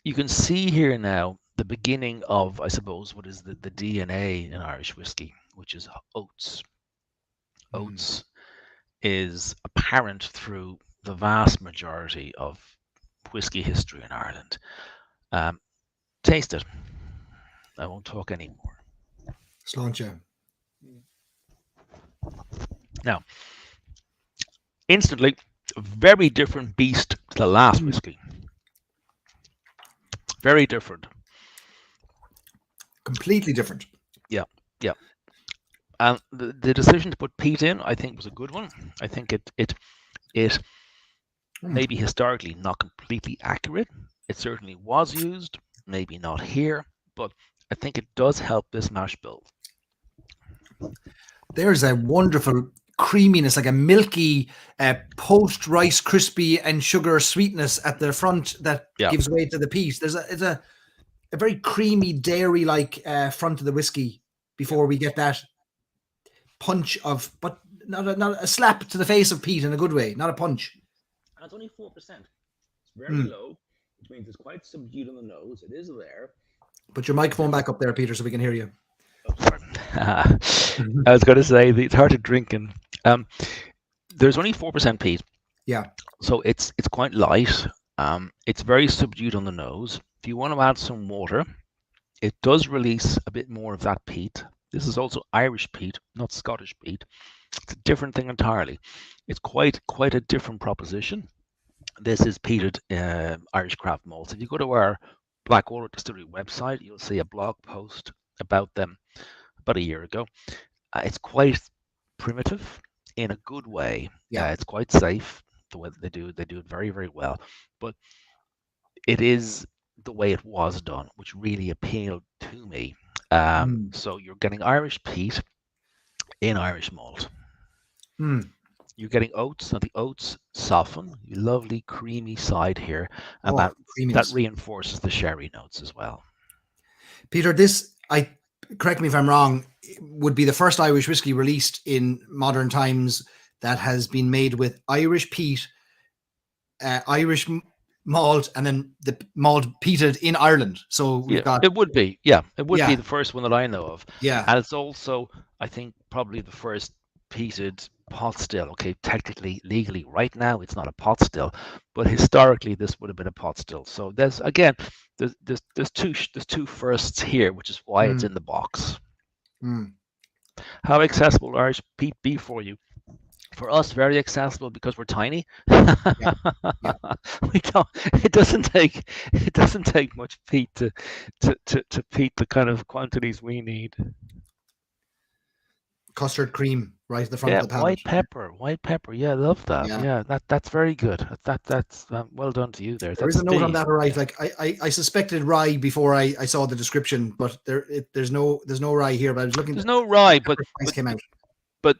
you can see here now the beginning of, I suppose, what is the DNA in Irish whiskey, which is oats. Oats is apparent through the vast majority of whiskey history in Ireland. Taste it. I won't talk anymore. Sláinte. Now, instantly, a very different beast to the last whiskey. Very different. Completely different. Yeah. And the decision to put peat in, I think, was a good one. I think it maybe historically not completely accurate. It certainly was used, maybe not here, but I think it does help this mash bill. There's a wonderful creaminess, like a milky post Rice crispy and sugar sweetness at the front that gives way to the peat. It's a very creamy dairy like front of the whiskey before we get that punch of, but not a slap to the face of peat in a good way, not a punch. And it's only 4%. It's very low, which means it's quite subdued on the nose. It is there. Put your microphone back up there, Peter, so we can hear you. Oh, sorry. I was going to say it's hard to drink, and there's only 4% peat. Yeah. So it's quite light. It's very subdued on the nose. If you want to add some water, it does release a bit more of that peat. This is also Irish peat, not Scottish peat. It's a different thing entirely. It's quite a different proposition. This is peated Irish craft malts. If you go to our Blackwater Distillery website, you'll see a blog post about them about a year ago. It's quite primitive in a good way. Yeah, it's quite safe the way that they do it very, very well. But it is the way it was done, which really appealed to me. So you're getting Irish peat in Irish malt. You're getting oats, and the oats soften. Lovely creamy side here, and that reinforces the sherry notes as well. Peter, this, correct me if I'm wrong, would be the first Irish whiskey released in modern times that has been made with Irish peat, Irish malt, and then the malt peated in Ireland. So we've got it would be. Yeah, it would be Yeah. the first one that I know of. Yeah. And it's also, I think, probably the first peated pot still. Okay, technically, legally, right now, it's not a pot still, but historically, this would have been a pot still. So there's two firsts here, which is why it's in the box. How accessible will Irish peat be for you? For us, very accessible because we're tiny. Yeah. We don't. It doesn't take much peat to peat the kind of quantities we need. Custard cream right at the front of the palate. White pepper. Yeah, I love that. Yeah, that's very good. That's well done to you there. There is a note on that, right? Like I suspected rye before I saw the description, but there's no rye here. But I was looking. There's no rye, but came out. But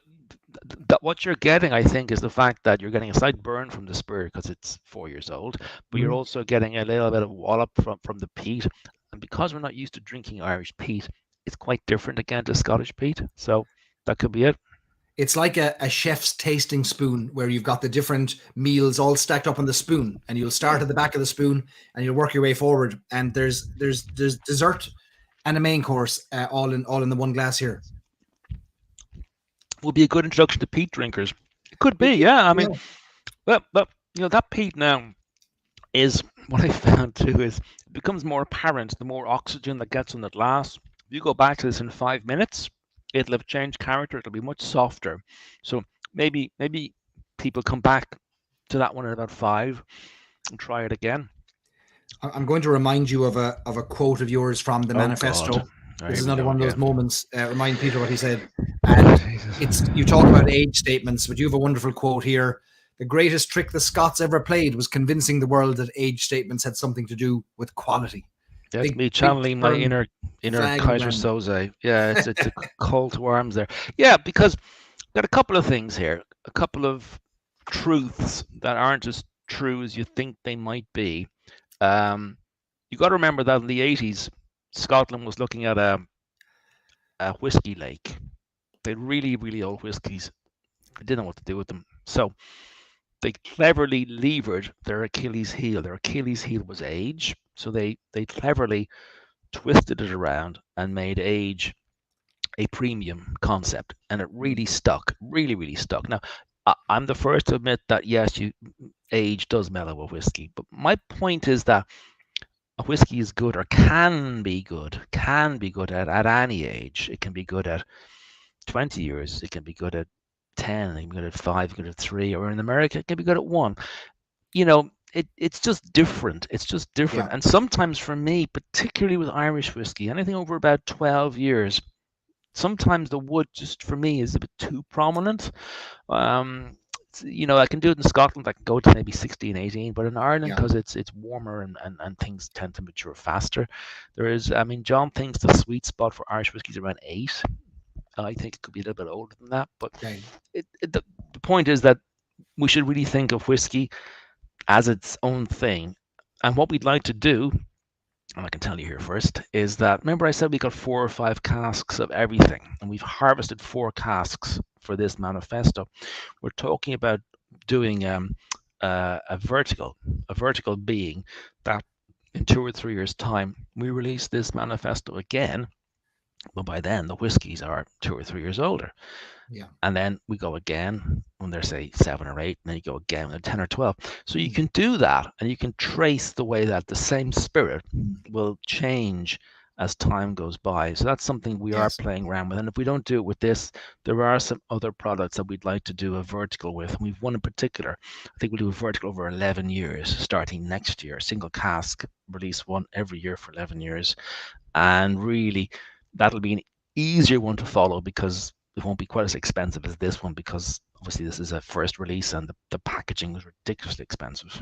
what you're getting, I think, is the fact that you're getting a slight burn from the spirit because it's 4 years old, but you're also getting a little bit of wallop from the peat. And because we're not used to drinking Irish peat, it's quite different again to Scottish peat. So that could be it. It's like a chef's tasting spoon where you've got the different meals all stacked up on the spoon, and you'll start at the back of the spoon and you'll work your way forward. And there's dessert and a main course all in the one glass here. Will be a good introduction to peat drinkers. It could be, yeah. I mean, but that peat now is what I found too is it becomes more apparent the more oxygen that gets in the glass. If you go back to this in 5 minutes, it'll have changed character. It'll be much softer. So maybe people come back to that one in about 5 and try it again. I'm going to remind you of a quote of yours from the manifesto. God. This is another one of those moments. Remind Peter what he said. And you talk about age statements, but you have a wonderful quote here. The greatest trick the Scots ever played was convincing the world that age statements had something to do with quality. That's me channeling my inner Kaiser Soze. Yeah, it's a call to arms there. Yeah, because got a couple of things here, a couple of truths that aren't as true as you think they might be. You got to remember that in the 80s, Scotland was looking at a whiskey lake. They had really, really old whiskies. They didn't know what to do with them. So they cleverly levered their Achilles heel. Their Achilles heel was age. So they cleverly twisted it around and made age a premium concept. And it really stuck, really, really stuck. Now, I'm the first to admit that, yes, age does mellow a whiskey. But my point is that a whiskey is good or can be good at any age. It can be good at 20 years. It can be good at 10. It can be good at 5. It can be good at 3. Or in America, it can be good at 1. It's just different. It's just different. Yeah. And sometimes for me, particularly with Irish whiskey, anything over about 12 years, sometimes the wood just for me is a bit too prominent. I can do it in Scotland. I can go to maybe 16, 18, but in Ireland, because it's warmer and things tend to mature faster. John thinks the sweet spot for Irish whiskey is around 8. I think it could be a little bit older than that. But the point is that we should really think of whiskey as its own thing. And what we'd like to do, and I can tell you here first, is that, remember I said we got 4 or 5 casks of everything, and we've harvested 4 casks for this manifesto. We're talking about doing a vertical being that in 2 or 3 years' time, we release this manifesto again, but by then the whiskies are 2 or 3 years older. Yeah. And then we go again when they're, say, 7 or 8, and then you go again when they're 10 or 12. So you can do that, and you can trace the way that the same spirit will change as time goes by. So that's something we are playing around with. And if we don't do it with this, there are some other products that we'd like to do a vertical with. And we've one in particular. I think we'll do a vertical over 11 years, starting next year. Single cask, release one every year for 11 years. And really, that'll be an easier one to follow because it won't be quite as expensive as this one, because obviously this is a first release and the packaging was ridiculously expensive.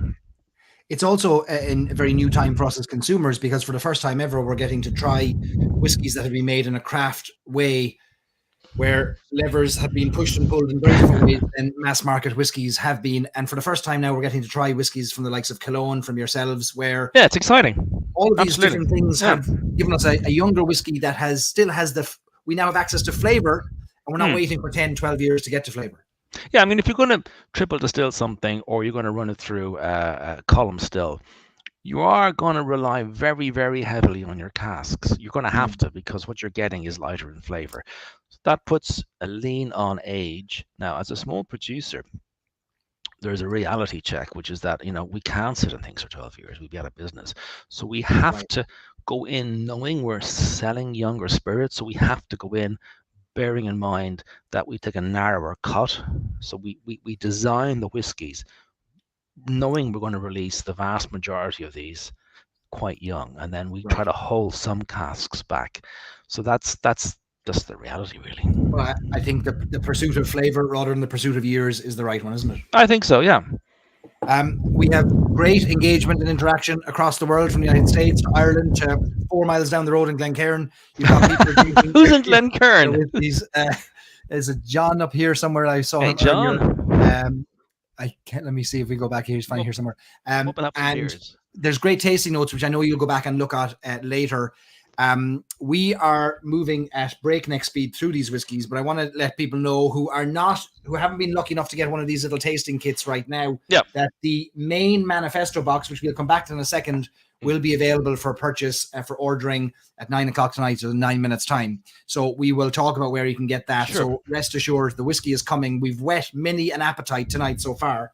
It's also a very new time for us as consumers, because for the first time ever, we're getting to try whiskies that have been made in a craft way, where levers have been pushed and pulled in very different ways than mass market whiskies have been. And for the first time now, we're getting to try whiskies from the likes of Cologne, from yourselves, where it's exciting. All of these different things have given us a younger whiskey that still has we now have access to flavor, and we're not waiting for 10, 12 years to get to flavor. Yeah, I mean, if you're going to triple distill something or you're going to run it through a column still, you are going to rely very, very heavily on your casks. You're going to have to, because what you're getting is lighter in flavor. So that puts a lean on age. Now, as a small producer, there's a reality check, which is that, we can't sit on things for 12 years. We'd be out of business. So we have to go in knowing we're selling younger spirits. So we have to go in bearing in mind that we take a narrower cut. So we design the whiskies knowing we're going to release the vast majority of these quite young, and then we try to hold some casks back. So that's just the reality, really. Well, I think the pursuit of flavor rather than the pursuit of years is the right one, isn't it? I think so, yeah. We have great engagement and interaction across the world, from the United States to Ireland to 4 miles down the road in Glencairn. You've got people drinking. Who's in Glencairn? There's a John up here somewhere. I saw him John. I can't. Let me see if we go back here. He's fine here somewhere. And years. There's great tasting notes, which I know you'll go back and look at later. We are moving at breakneck speed through these whiskies, but I want to let people know who haven't been lucky enough to get one of these little tasting kits right now, that the main manifesto box, which we'll come back to in a second, will be available for purchase for ordering at 9 o'clock tonight, or 9 minutes time. So we will talk about where you can get that. Sure. So rest assured, the whiskey is coming. We've whet many an appetite tonight so far.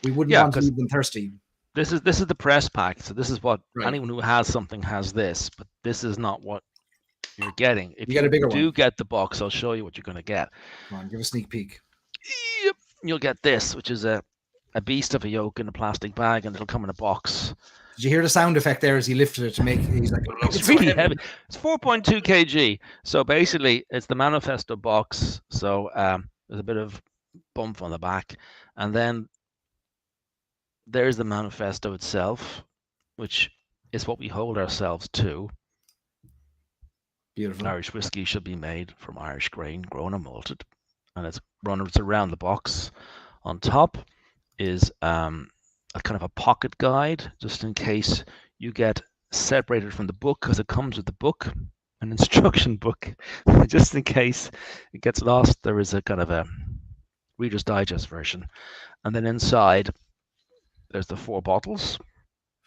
We wouldn't want to leave them thirsty. This is the press pack. So this is what anyone who has something has this, but this is not what you're getting. If you get a bigger one, get the box, I'll show you what you're going to get. Come on, give a sneak peek. Yep. You'll get this, which is a beast of a yolk in a plastic bag, and it'll come in a box. Did you hear the sound effect there as he lifted it to make? He's like, it's really heavy. It's 4.2 kg. So basically, it's the manifesto box. So there's a bit of bump on the back, and then there's the manifesto itself, which is what we hold ourselves to. Beautiful. Irish whiskey should be made from Irish grain, grown and malted, and it's around the box. On top is a kind of a pocket guide, just in case you get separated from the book, because it comes with the book, an instruction book. Just in case it gets lost, there is a kind of a Reader's Digest version. And then inside, there's the 4 bottles.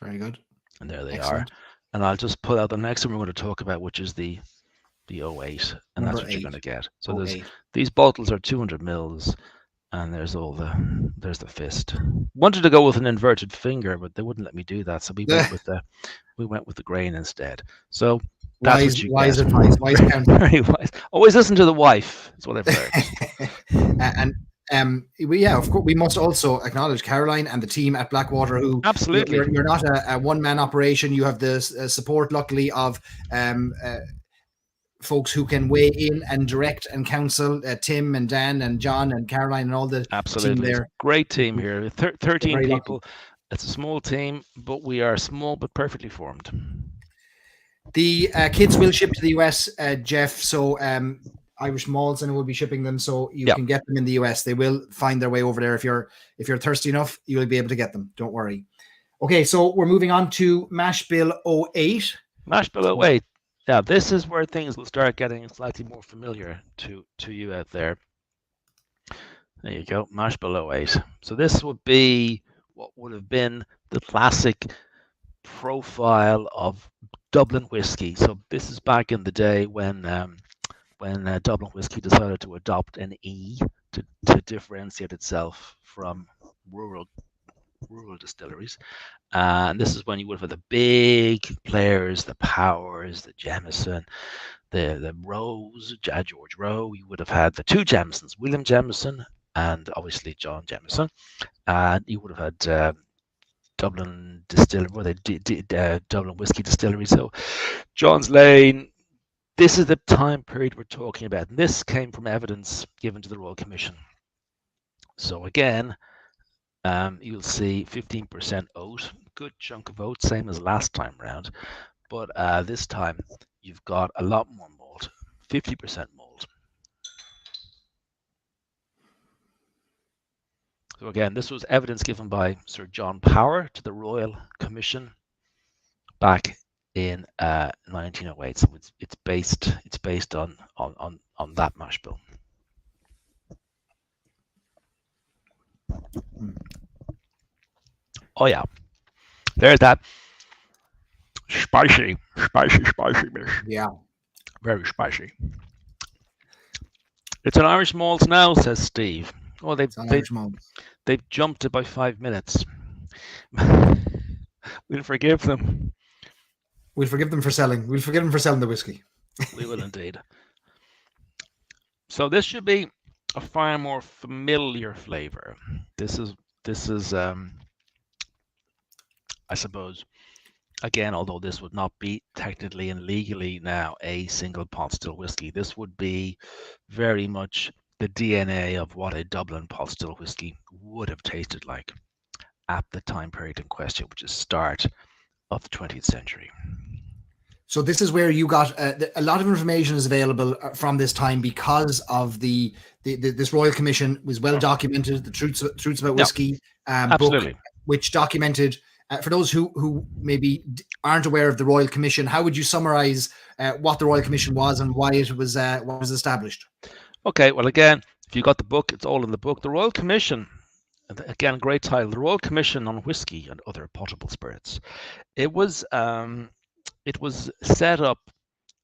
Very good. And there they are. And I'll just pull out the next one we're going to talk about, which is the 08, and that's what you're going to get. So these bottles are 200 mils, and there's the fist. Wanted to go with an inverted finger, but they wouldn't let me do that, so we went with the grain instead. So that's wise advice. Wise counsel. Very wise. Always listen to the wife. That's what I've heard. And of course, we must also acknowledge Caroline and the team at Blackwater, who absolutely, you're not a one-man operation. You have the support, luckily, of folks who can weigh in and direct and counsel, Tim and Dan and John and Caroline and all the team there. Great team here. 13 people. Lucky. It's a small team, but we are small but perfectly formed. The kits will ship to the US, Jeff. So Irish Malts, and we'll be shipping them, so you can get them in the US. They will find their way over there. If you're thirsty enough, you'll be able to get them. Don't worry. Okay, so we're moving on to Mash Bill 08. Mash Bill 08. Now, this is where things will start getting slightly more familiar to you out there. There you go, Mash Bill 08. So this would be what would have been the classic profile of Dublin whiskey. So this is back in the day when Dublin whiskey decided to adopt an E to differentiate itself from rural distilleries. And this is when you would have the big players, the Powers, the Jameson, the Rose, George Rowe. You would have had the 2 Jamesons, William Jameson and obviously John Jameson. And you would have had Dublin Distillery, Dublin Whiskey Distillery. So John's Lane. This is the time period we're talking about. And this came from evidence given to the Royal Commission. So again, you'll see 15% oat, good chunk of oat, same as last time round. But this time you've got a lot more malt, 50% malt. So again, this was evidence given by Sir John Power to the Royal Commission back in 1908. So it's based on that mash bill. Oh yeah, there's that spicy bit. Yeah. Very spicy. It's an Irish malt now, says Steve. Oh, they've jumped it by 5 minutes. We'll forgive them. We'll forgive them for selling. We'll forgive them for selling the whiskey. We will indeed. So this should be a far more familiar flavor. This is I suppose, again, although this would not be technically and legally now a single pot still whiskey, this would be very much the DNA of what a Dublin pot still whiskey would have tasted like at the time period in question, which is start of the 20th century. So this is where you got a lot of information is available from this time because of this Royal Commission was well documented, the truths about whiskey absolutely. book, which documented. For those who maybe aren't aware of the Royal Commission, how would you summarize what the Royal Commission was and why it was established? Okay, well, again, if you got the book, it's all in the book. The Royal Commission, again, great title, the Royal Commission on Whiskey and Other Potable Spirits. It was set up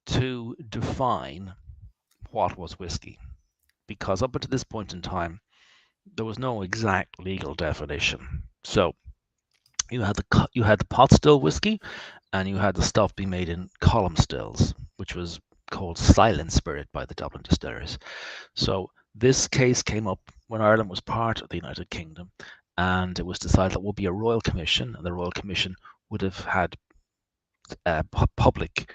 to define what was whiskey, because up until this point in time, there was no exact legal definition. So you had the pot still whiskey, and you had the stuff being made in column stills, which was called silent spirit by the Dublin distillers. So this case came up when Ireland was part of the United Kingdom, and it was decided that would be a Royal Commission, and the Royal Commission would have had public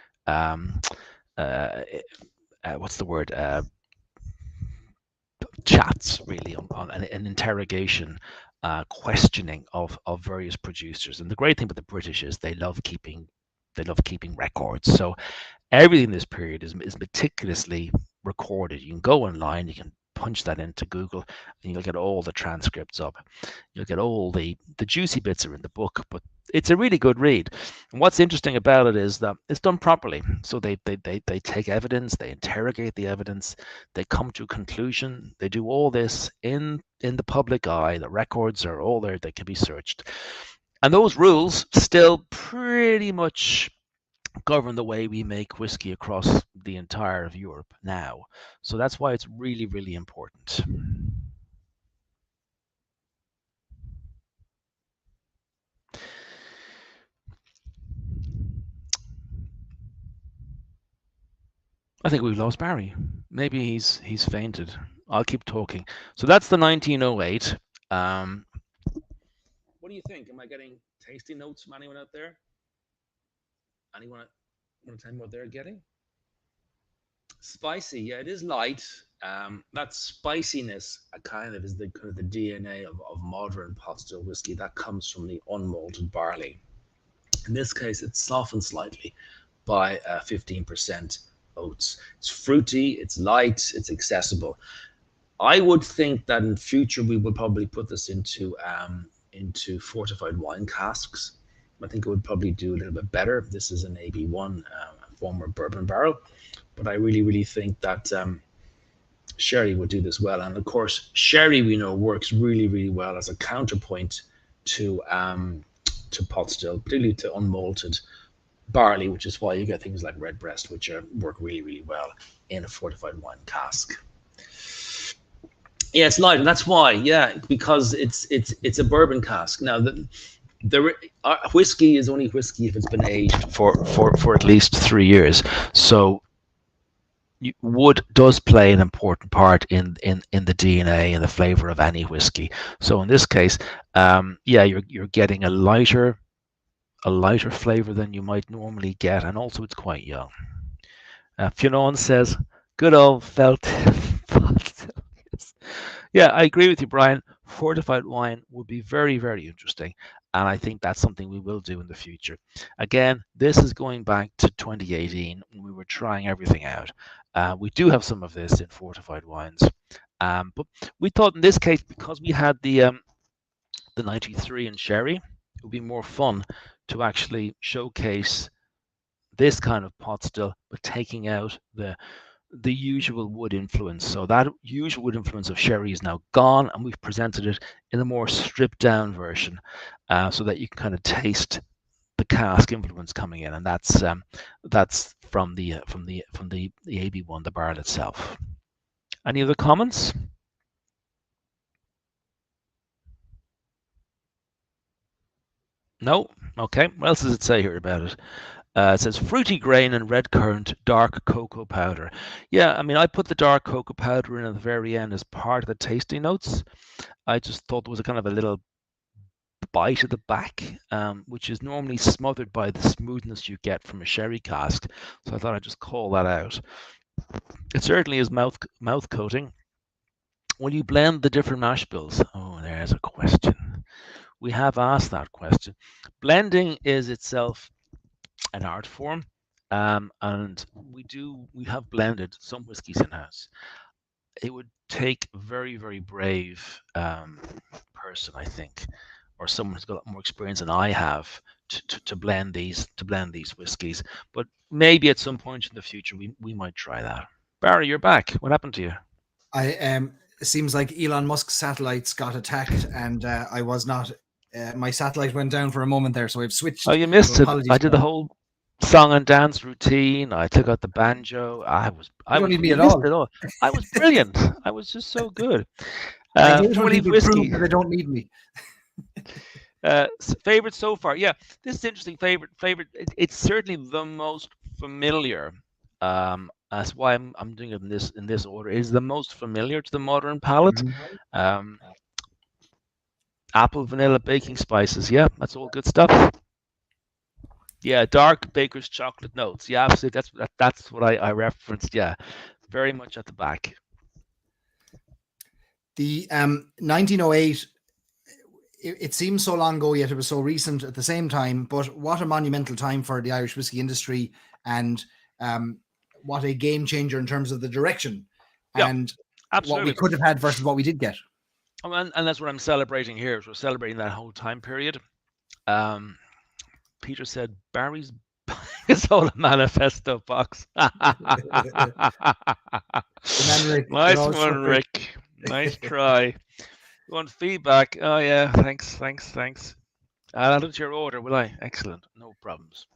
chats really on an interrogation, questioning of various producers. And the great thing about the British is they love keeping records. So everything in this period is meticulously recorded. You can go online, you can punch that into Google, and you'll get all the transcripts of it. You'll get all the juicy bits are in the book, but it's a really good read. And what's interesting about it is that it's done properly. So they take evidence, they interrogate the evidence, they come to a conclusion. They do all this in the public eye. The records are all there. They can be searched, and those rules still pretty much govern the way we make whiskey across the entire of Europe now. So that's why it's really, really important. I think we've lost Barry. Maybe he's fainted. I'll keep talking. So that's the 1908. What do you think? Am I getting tasty notes from anyone out there? Anyone want to tell me what they're getting? Spicy, yeah, it is light. That spiciness is the kind of the DNA of modern pot still whiskey. That comes from the unmalted barley. In this case, it's softened slightly by 15% oats. It's fruity, it's light, it's accessible. I would think that in future we would probably put this into fortified wine casks. I think it would probably do a little bit better. This is an AB1, former bourbon barrel, but I really, really think that sherry would do this well. And of course, sherry we know works really, really well as a counterpoint to pot still, particularly to unmalted barley, which is why you get things like Redbreast, which work really, really well in a fortified wine cask. Yeah, it's light, and that's why. Yeah, because it's a bourbon cask. Now, whiskey is only whiskey if it's been aged for at least 3 years. So wood does play an important part in the DNA and the flavor of any whiskey. So in this case, yeah, you're getting a lighter flavor than you might normally get, and also it's quite young. Fionn says, "Good old felt." Yeah, I agree with you, Brian. Fortified wine would be very, very interesting, and I think that's something we will do in the future. Again, this is going back to 2018 when we were trying everything out. We do have some of this in fortified wines, but we thought in this case, because we had the 93 in sherry, it would be more fun to actually showcase this kind of pot still, but taking out the the usual wood influence. So that usual wood influence of sherry is now gone, and we've presented it in a more stripped down version, so that you can kind of taste the cask influence coming in, and that's from the AB1, the barrel itself. Any other comments? No? Okay. What else does it say here about it? It says fruity grain and red currant, dark cocoa powder. Yeah, I mean, I put the dark cocoa powder in at the very end as part of the tasting notes. I just thought there was a kind of a little bite at the back, which is normally smothered by the smoothness you get from a sherry cask. So I thought I'd just call that out. It certainly is mouth coating. Will you blend the different mash bills? Oh, there's a question. We have asked that question. Blending is itself an art form, and we have blended some whiskies in house. It would take a very, very brave person, I think, or someone who's got a lot more experience than I have to blend these whiskies. But maybe at some point in the future we might try that. Barry, you're back. What happened to you? It seems like Elon Musk's satellites got attacked, and I was not. My satellite went down for a moment there, so I've switched. Oh, you missed it. I did the man. whole song and dance routine. I took out the banjo. I don't need me at missed all. it all. I was brilliant. I was just so good. I hate when people whiskey. prove that they don't need me. Favorite so far? Yeah, this is interesting. Favorite. It's certainly the most familiar. That's why I'm doing it in this order. Is the most familiar to the modern palate. Apple, vanilla, baking spices. Yeah, that's all good stuff. Yeah, dark baker's chocolate notes. Yeah, absolutely. That's what I referenced. Yeah, very much at the back. The 1908. It seems so long ago, yet it was so recent at the same time. But what a monumental time for the Irish whiskey industry, and what a game changer in terms of the direction and what we could have had versus what we did get. And that's what I'm celebrating here. We're celebrating that whole time period. Peter said Barry's is all a manifesto box. Nice one, Rick. Nice try. You want feedback? Oh yeah, thanks. I'll add it to your order, will I? Excellent, no problems.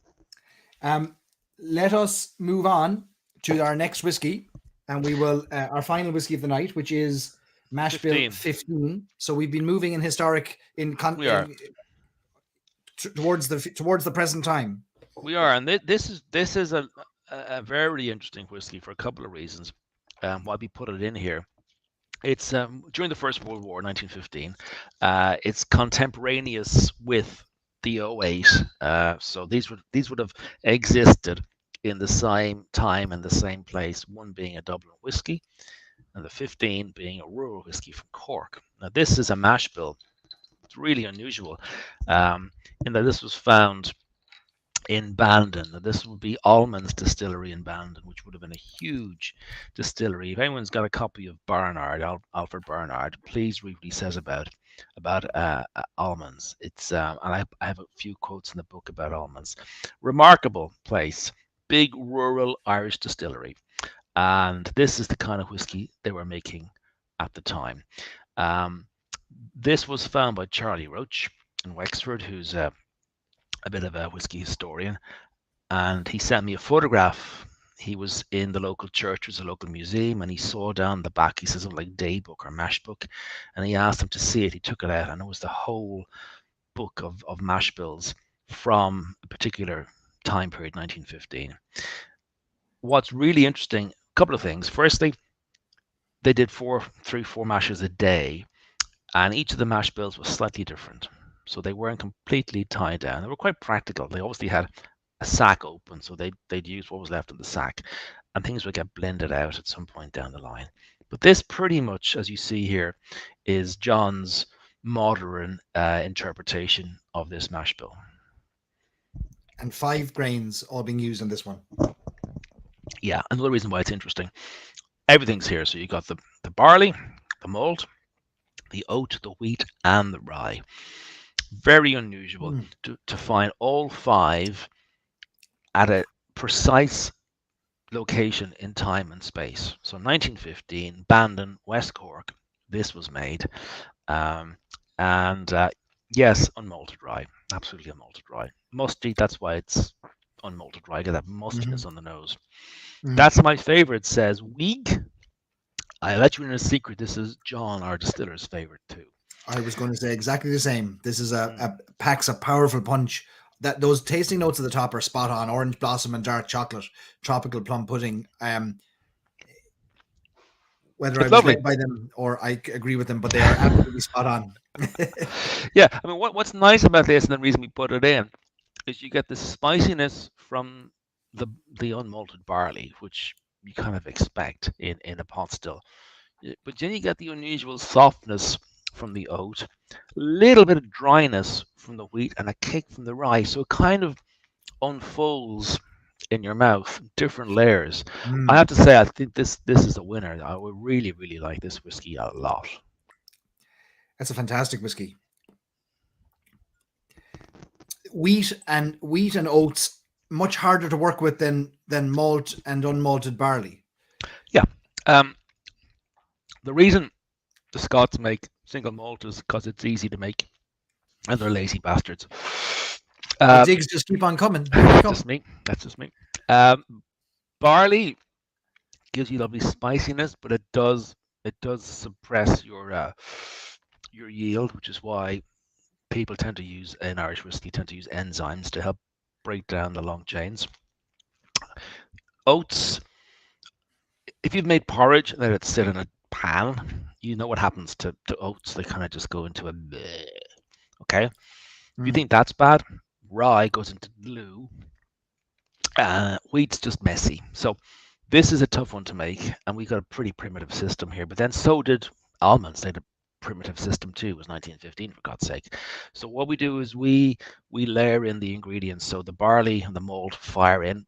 Let us move on to our next whiskey, and we will our final whiskey of the night, which is Mash Bill 15. So we've been moving in historic towards the present time. We are, and this is a very interesting whiskey for a couple of reasons. Why we put it in here. It's during the First World War, 1915. It's contemporaneous with the 08. So these would have existed in the same time and the same place. One being a Dublin whiskey, and the 15 being a rural whiskey from Cork. Now this is a mash bill. It's really unusual, in that this was found in Bandon. This would be Allman's distillery in Bandon, which would have been a huge distillery. If anyone's got a copy of Barnard, Alfred Barnard, please read what he says about Allman's. It's and I have a few quotes in the book about Allman's. Remarkable place, big rural Irish distillery, and this is the kind of whiskey they were making at the time. This was found by Charlie Roach in Wexford, who's a bit of a whiskey historian, and he sent me a photograph. He was in the local church, there's a local museum, and he saw down the back, he says something like day book or mash book, and he asked him to see it. He took it out, and it was the whole book of mash bills from a particular time period, 1915. What's really interesting, a couple of things. Firstly, they did 4 mashes a day, and each of the mash bills was slightly different. So they weren't completely tied down. They were quite practical. They obviously had a sack open, so they'd use what was left in the sack, and things would get blended out at some point down the line. But this pretty much, as you see here, is John's modern interpretation of this mash bill. And 5 grains all being used in this one. Yeah, another reason why it's interesting. Everything's here. So you got the barley, the malt, the oat, the wheat, and the rye. Very unusual to find all 5 at a precise location in time and space. So 1915, Bandon, West Cork, this was made. And yes, unmalted rye, absolutely unmalted rye. Musty, that's why it's unmalted rye, get that mustiness on the nose. That's my favorite, says Weeg. I let you in a secret, this is John, our distiller's favorite too. I was going to say exactly the same. This is packs a powerful punch. That those tasting notes at the top are spot on. Orange blossom and dark chocolate, tropical plum pudding. Whether it's I was led by them or I agree with them, but they are absolutely spot on. Yeah, I mean, what's nice about this, and the reason we put it in, is you get the spiciness from the unmalted barley, which you kind of expect in a pot still. But then you get the unusual softness from the oat, a little bit of dryness from the wheat, and a kick from the rye. So it kind of unfolds in your mouth, different layers. I have to say, I think this is a winner. I would really, really like this whiskey a lot. That's a fantastic whiskey. Wheat and oats much harder to work with than malt and unmalted barley. Yeah. The reason the Scots make single malt is because it's easy to make, and they're lazy bastards. The digs just keep on coming. That's just me. Barley gives you lovely spiciness, but it does suppress your yield, which is why people tend to use in Irish whiskey enzymes to help break down the long chains. Oats, if you've made porridge and let it sit in a pan, you know what happens to oats. They kind of just go into a bleh. Okay. If you think that's bad, rye goes into glue. Wheat's just messy. So this is a tough one to make, and we got a pretty primitive system here. But then so did almonds. They had a primitive system too. It was 1915, for God's sake. So what we do is we layer in the ingredients. So the barley and the malt fire in,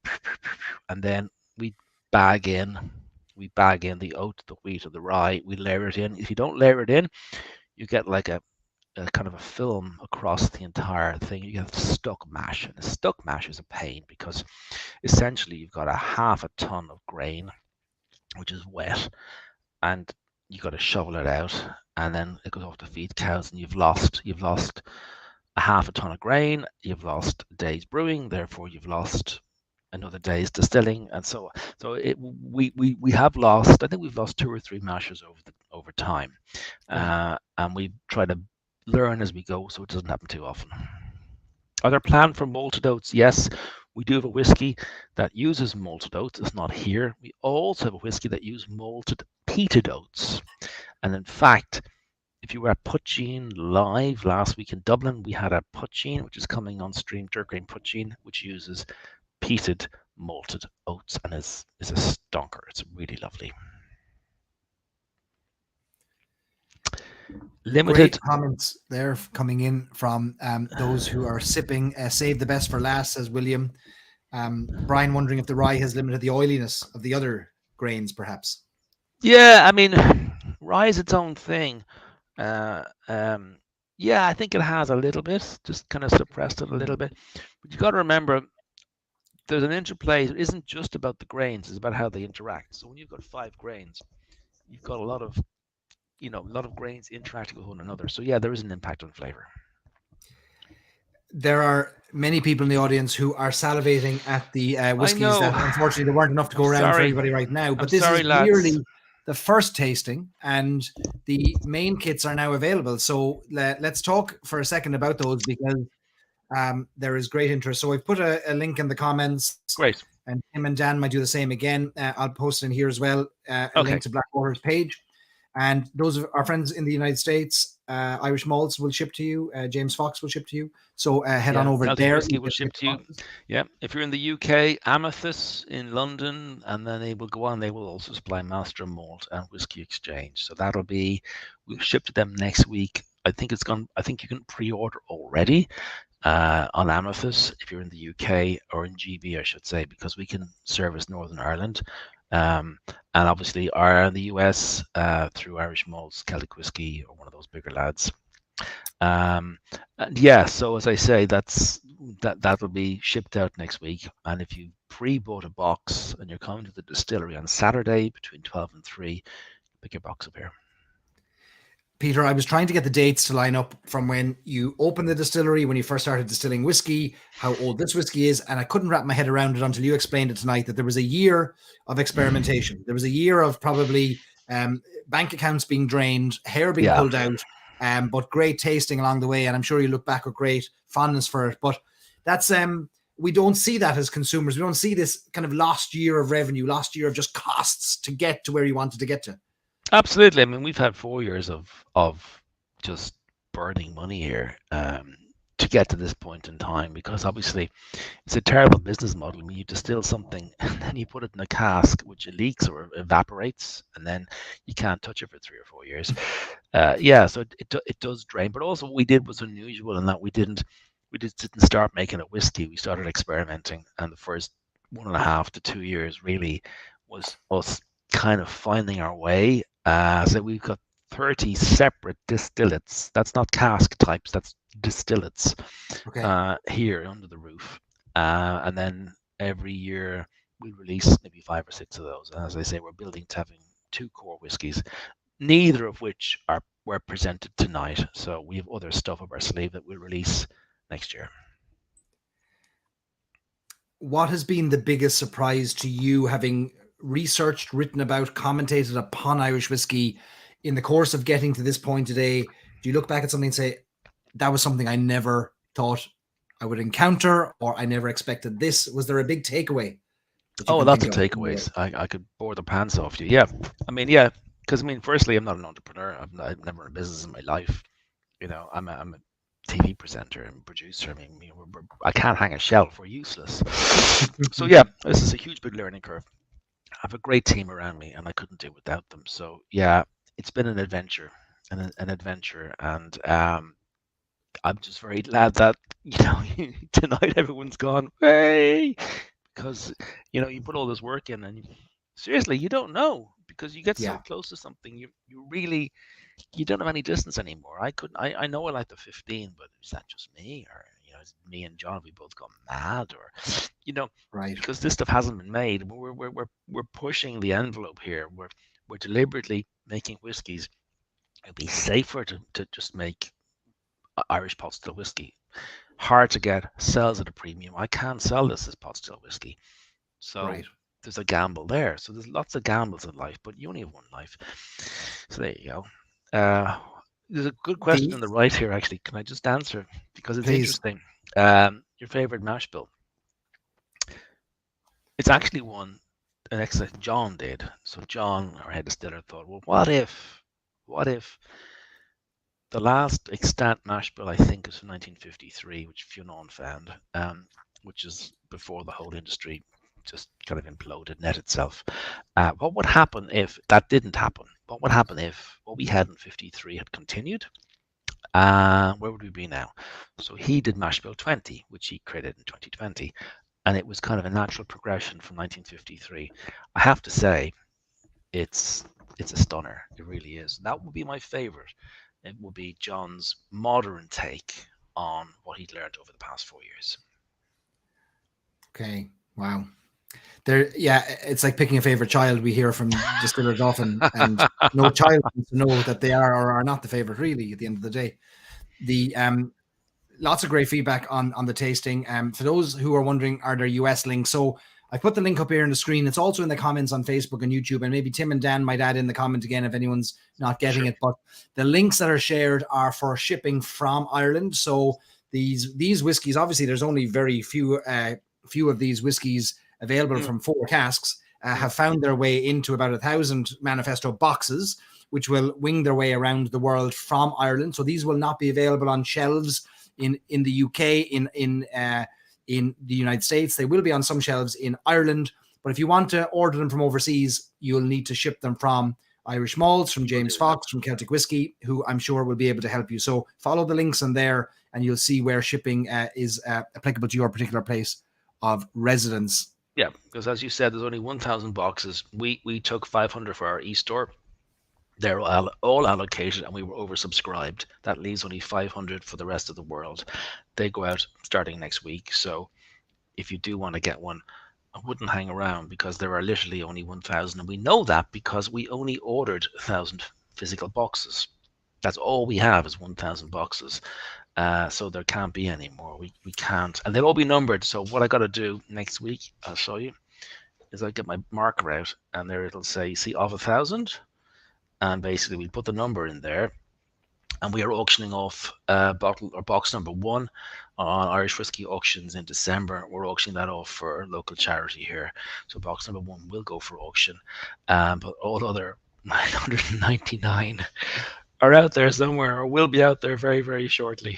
and then we bag in the oat, the wheat, or the rye. We layer it in. If you don't layer it in, you get like a kind of a film across the entire thing. You get stuck mash, and a stuck mash is a pain because essentially you've got a half a ton of grain, which is wet, and you got to shovel it out, and then it goes off to feed cows, and you've lost a half a ton of grain. You've lost a day's brewing, therefore you've lost another day's distilling, and so we have lost. I think we've lost 2 or 3 mashers over time, and we try to learn as we go, so it doesn't happen too often. Are there plans for malted oats? Yes, we do have a whiskey that uses malted oats. It's not here. We also have a whiskey that uses malted peated oats. And in fact, if you were at Putcheen live last week in Dublin, we had a Putcheen, which is coming on stream, Dirtgrain Putcheen, which uses peated malted oats and is a stonker. It's really lovely. Limited great comments there coming in from those who are sipping. Save the best for last, says William. Brian wondering if the rye has limited the oiliness of the other grains, perhaps. Yeah, I mean, rye is its own thing. Yeah, I think it has a little bit, just kind of suppressed it a little bit. But you got to remember, there's an interplay. It isn't just about the grains; it's about how they interact. So when you've got 5 grains, you've got a lot of grains interacting with one another. So yeah, there is an impact on flavor. There are many people in the audience who are salivating at the whiskies that unfortunately there weren't enough to go around for everybody right now. But this is merely the first tasting, and the main kits are now available. So let's talk for a second about those, because there is great interest. So I've put a link in the comments. Great. And Tim and Dan might do the same again. I'll post it in here as well, a link to Blackwater's page. And those of our friends in the United States, Irish Malts will ship to you. James Fox will ship to you. So head on over there. Whiskey will ship to you. Yeah. If you're in the UK, Amethyst in London, and then they will go on. They will also supply Master Malt and Whiskey Exchange. So we'll ship to them next week. I think you can pre-order already on Amethyst if you're in the UK, or in GB, I should say, because we can service Northern Ireland. And obviously are in the US through Irish Malts, Celtic Whiskey, or one of those bigger lads. And yeah, so as I say, that'll be shipped out next week. And if you pre-bought a box and you're coming to the distillery on Saturday between 12 and 3, pick your box up here. Peter, I was trying to get the dates to line up from when you opened the distillery, when you first started distilling whiskey, how old this whiskey is, and I couldn't wrap my head around it until you explained it tonight, that there was a year of experimentation. There was a year of probably bank accounts being drained, hair being pulled out, but great tasting along the way, and I'm sure you look back with great fondness for it. But that's we don't see that as consumers. We don't see this kind of lost year of revenue, lost year of just costs to get to where you wanted to get to. Absolutely. I mean, we've had 4 years of just burning money here to get to this point in time, because obviously it's a terrible business model. I mean, you distill something and then you put it in a cask, which leaks or evaporates, and then you can't touch it for 3 or 4 years. So it does drain. But also what we did was unusual in that we just didn't start making a whiskey. We started experimenting, and the first 1.5 to 2 years really was us kind of finding our way. So we've got 30 separate distillates. That's not cask types, that's distillates here under the roof. And then every year we release maybe 5 or 6 of those. And as I say, we're building to having 2 core whiskies, neither of which were presented tonight. So we have other stuff up our sleeve that we'll release next year. What has been the biggest surprise to you, having researched, written about, commentated upon Irish whiskey in the course of getting to this point today? Do you look back at something and say, that was something I never thought I would encounter, or I never expected this? Was there a big takeaway? Lots of takeaways. I could bore the pants off you. Yeah. I mean, yeah. Because, I mean, firstly, I'm not an entrepreneur. I've never run a business in my life. You know, I'm a TV presenter and producer. I mean, I can't hang a shelf. We're useless. So, yeah, this is a huge, big learning curve. I have a great team around me, and I couldn't do without them. So, yeah, it's been an adventure, and I'm just very glad that, you know, tonight everyone's gone, hey, because, you know, you put all this work in, and seriously, you don't know, because you get so close to something, you don't have any distance anymore. I know I like the 15, but is that just me, or, you know, is me and John, we both gone mad, or, you know, right? Because this stuff hasn't been made. We're pushing the envelope here. We're deliberately making whiskies. It'd be safer to just make Irish pot still whiskey. Hard to get, sells at a premium. I can't sell this as pot still whiskey, so there's a gamble there. So there's lots of gambles in life, but you only have one life. So there you go. There's a good question on the right here, actually. Can I just answer? Because it's interesting. Your favorite mash bill. It's actually one an exercise John did. So John, our head distiller, thought, well, what if the last extant mash bill, I think, is from 1953, which Fionn found, which is before the whole industry just kind of imploded, net itself. What would happen if that didn't happen? What would happen if what we had in 53 had continued? Where would we be now? So he did mash bill 20, which he created in 2020. And it was kind of a natural progression from 1953. I have to say, it's a stunner. It really is. That would be my favorite. It would be John's modern take on what he'd learned over the past 4 years. Okay. Wow. It's like picking a favorite child. We hear from distillers often, and no child wants to know that they are or are not the favorite, really, at the end of the day. The lots of great feedback on the tasting. For those who are wondering, are there US links? So I put the link up here on the screen. It's also in the comments on Facebook and YouTube, and maybe Tim and Dan might add in the comment again if anyone's not getting it. But the links that are shared are for shipping from Ireland. So these whiskies, obviously, there's only very few of these whiskies available from 4 casks, have found their way into about 1,000 manifesto boxes, which will wing their way around the world from Ireland. So these will not be available on shelves in the UK, in the United States. They will be on some shelves in Ireland, but if you want to order them from overseas, you'll need to ship them from Irish Malts, from James Fox, from Celtic Whisky, who I'm sure will be able to help you. So follow the links on there, and you'll see where shipping is applicable to your particular place of residence. Yeah, because as you said, there's only 1,000 boxes. We took 500 for our e-store. They're all allocated, and we were oversubscribed. That leaves only 500 for the rest of the world. They go out starting next week. So if you do want to get one, I wouldn't hang around because there are literally only 1,000, and we know that because we only ordered 1,000 physical boxes. That's all we have is 1,000 boxes. So there can't be any more. We can't, and they'll all be numbered. So what I got to do next week, I'll show you, is I get my marker out, and there it'll say, see, of 1,000, and basically we put the number in there, and we are auctioning off bottle or box number 1 on Irish Whisky Auctions in December. We're auctioning that off for a local charity here. So box number 1 will go for auction, but all other 999 are out there somewhere, or will be out there very, very shortly.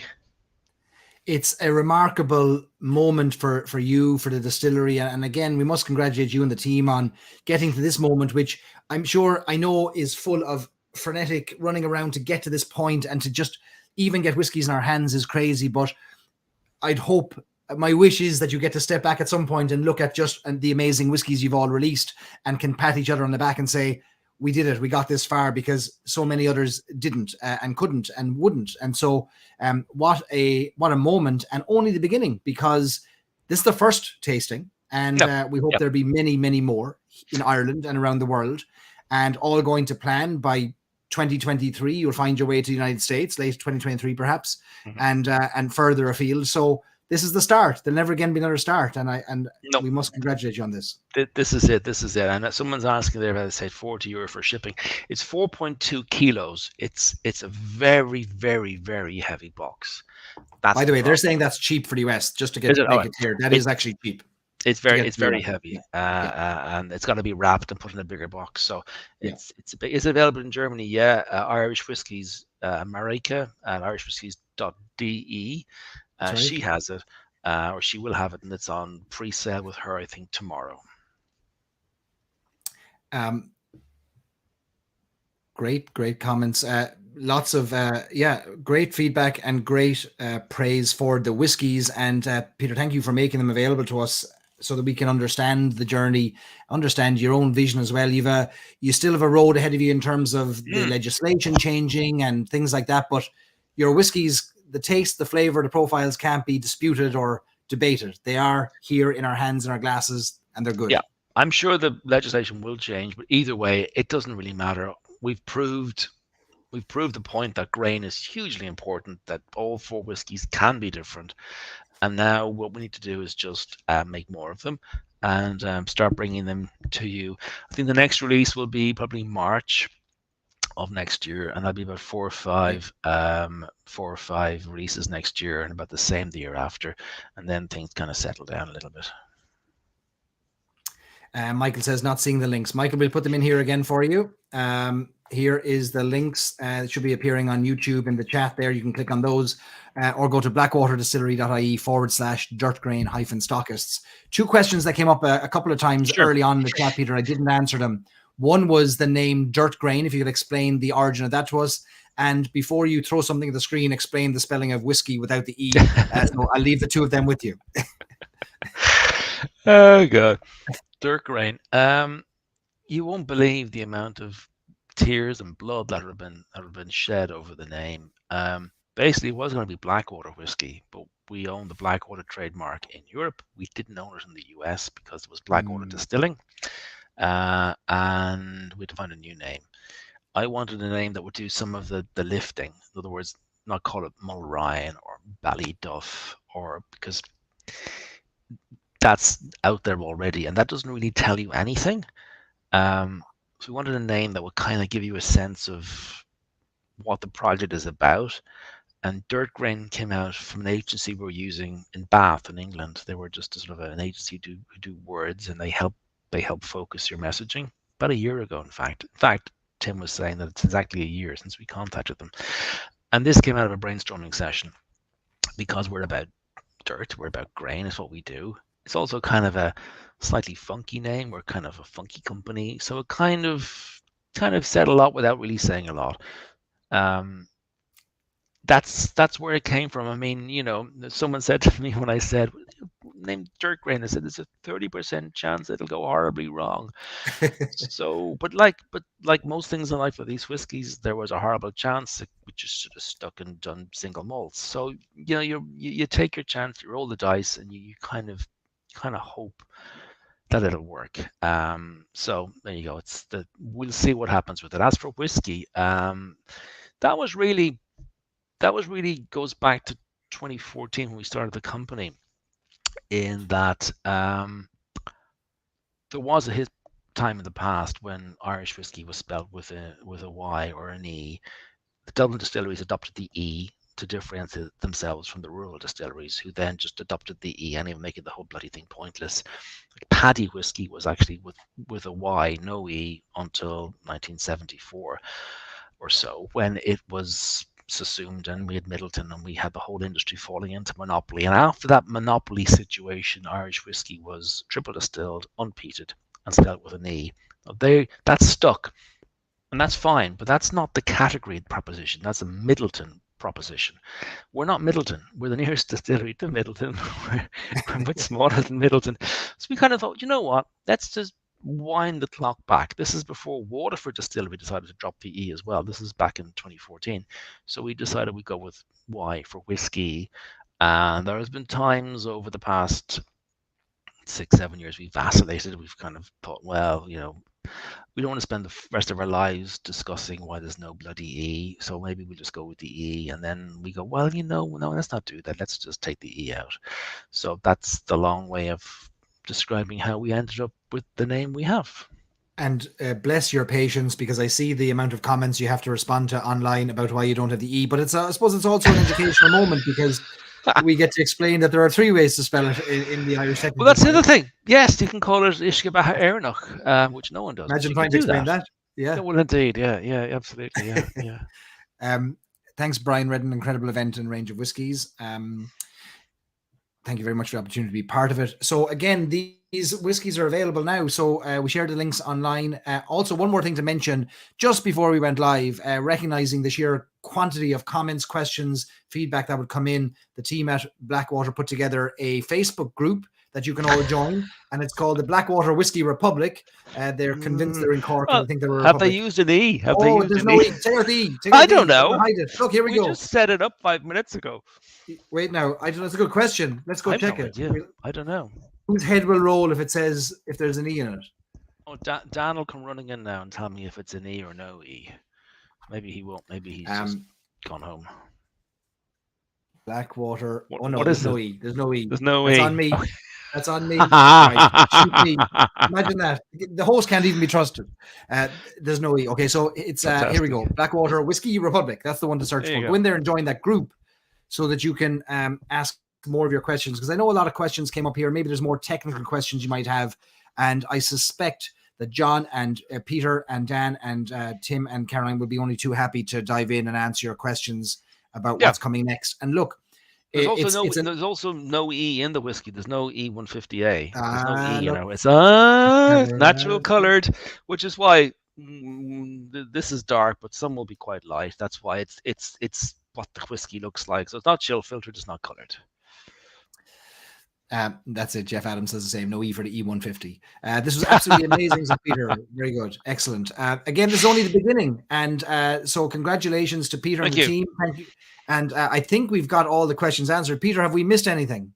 It's a remarkable moment for you, for the distillery. And again, we must congratulate you and the team on getting to this moment, which I know is full of frenetic running around to get to this point, and to just even get whiskies in our hands is crazy. But I'd hope, my wish is that you get to step back at some point and look at just the amazing whiskies you've all released, and can pat each other on the back and say, we did it, we got this far, because so many others didn't and couldn't and wouldn't. And so what a moment, and only the beginning, because this is the first tasting, and we hope there'll be many, many more in Ireland and around the world, and all going to plan. By 2023, you'll find your way to the United States, late 2023 perhaps, and further afield. So this is the start. There'll never again be another start, and we must congratulate you on this. This is it. This is it. And someone's asking there about, say, €40 for shipping. It's 4.2 kilos. It's a very, very, very heavy box. By the way, they're saying that's cheap for the US. Just to make it clear, that is actually cheap. It's very heavy, and it's got to be wrapped and put in a bigger box. So it's available in Germany. Irish Whiskies, Marika at irishwhiskies.de. She has it, or she will have it, and it's on pre-sale with her, I think, tomorrow. Great comments. Lots of great feedback and great praise for the whiskies. And Peter, thank you for making them available to us so that we can understand the journey, understand your own vision as well. You still have a road ahead of you in terms of the legislation changing and things like that, but your whiskies, the taste, the flavor, the profiles can't be disputed or debated. They are here in our hands and our glasses, and they're good. Yeah, I'm sure the legislation will change, but either way, it doesn't really matter. We've proved the point that grain is hugely important, that all 4 whiskies can be different. And now what we need to do is just make more of them and start bringing them to you. I think the next release will be probably March of next year, and that'll be about 4 or 5 releases next year, and about the same the year after, and then things kind of settle down a little bit. Michael says not seeing the links. Michael, we'll put them in here again for you. Here is the links. It should be appearing on YouTube in the chat there. You can click on those, or go to blackwaterdistillery.ie/dirtgrain-stockists. 2 questions that came up a couple of times early on in the chat, Peter. I didn't answer them. One was the name Dirtgrain, if you could explain the origin of that to us. And before you throw something at the screen, explain the spelling of whiskey without the E. So I'll leave the 2 of them with you. Oh, God. Dirtgrain. You won't believe the amount of tears and blood that have been shed over the name. Basically, it was going to be Blackwater Whisky, but we own the Blackwater trademark in Europe. We didn't own it in the US because it was Blackwater Distilling, and we had to find a new name. I wanted a name that would do some of the lifting. In other words, not call it Mulryan or Ballyduff, or because that's out there already, and that doesn't really tell you anything. So we wanted a name that would kind of give you a sense of what the project is about. And Dirtgrain came out from an agency we're using in Bath in England. They were just sort of an agency who do words, and they help focus your messaging. About a year ago, in fact. Tim was saying that it's exactly a year since we contacted them. And this came out of a brainstorming session, because we're about dirt, we're about grain, is what we do. It's also kind of a slightly funky name. We're kind of a funky company, so it kind of said a lot without really saying a lot. That's where it came from. I mean, someone said to me when I said name Dirtgrain, I said there's a 30% chance it'll go horribly wrong. So, but like most things in life with these whiskies, there was a horrible chance that we just should have stuck and done single malts. So you take your chance, you roll the dice, and you kind of hope that it'll work. So there you go. We'll see what happens with it. As for whiskey, that was really goes back to 2014 when we started the company. In that there was a time in the past when Irish whiskey was spelled with a Y or an E. The Dublin distilleries adopted the E to differentiate themselves from the rural distilleries, who then just adopted the E anyway, making the whole bloody thing pointless. Like Paddy whiskey was actually with a Y, no E, until 1974 or so, when it was subsumed and we had Middleton and we had the whole industry falling into monopoly. And after that monopoly situation, Irish whiskey was triple distilled, unpeated, and spelled with an E. That's stuck, and that's fine, but that's not the category proposition. That's a Middleton proposition. We're not Middleton. We're the nearest distillery to Middleton. We're a bit smaller than Middleton. So we kind of thought, you know what? Let's just wind the clock back. This is before Waterford Distillery decided to drop the E as well. This is back in 2014. So we decided we'd go with Y for whiskey. And there has been times over the past 6-7 years we've vacillated. We've kind of thought, well, we don't want to spend the rest of our lives discussing why there's no bloody E, so maybe we'll just go with the E. And then we go, well, no, let's not do that. Let's just take the E out. So that's the long way of describing how we ended up with the name we have. And bless your patience, because I see the amount of comments you have to respond to online about why you don't have the E. But I suppose it's also an educational moment, because we get to explain that there are 3 ways to spell it in the Irish technical. Well, that's the other thing. Yes, you can call it Ishkabah Earnoch, which no one does. Imagine trying to explain that. Yeah. Well, indeed. Yeah, absolutely. Yeah. Thanks, Brian Redden. Incredible event and range of whiskies. Thank you very much for the opportunity to be part of it. So again, these whiskies are available now. So we shared the links online. Also, one more thing to mention just before we went live, recognizing the sheer quantity of comments, questions, feedback that would come in, the team at Blackwater put together a Facebook group that you can all join, and it's called the Blackwater Whiskey Republic. They're convinced they're in Cork, and I think they're Have they used an E? There's no E. Take out the E. I don't know. Look, here we go. We just set it up 5 minutes ago. Wait, now, I don't know. That's a good question. Let's go check it. I don't know. Whose head will roll if there's an E in it? Oh, Dan will come running in now and tell me if it's an E or no E. Maybe he won't. Maybe he's just gone home. Blackwater. There's no E. There's no E. There's no E. That's on me. That's on me. Right. Shoot me. Imagine that. The host can't even be trusted. There's no E. Okay, so it's here we go. Blackwater Whiskey Republic. That's the one to search for. Go in there and join that group so that you can ask more of your questions, because I know a lot of questions came up here. Maybe there's more technical questions you might have, and I suspect that John and Peter and Dan and Tim and Caroline would be only too happy to dive in and answer your questions about what's coming next. And look, there's also no E in the whiskey. There's no E150A. There's no E. Look. It's natural colored, which is why this is dark, but some will be quite light. That's why it's what the whiskey looks like. So it's not chill filtered. It's not colored. That's it. Jeff Adams says the same. No E for the E150. This was absolutely amazing, Peter. Very good. Excellent. Again, this is only the beginning. And so congratulations to Peter and the team. Thank you. And I think we've got all the questions answered. Peter, have we missed anything?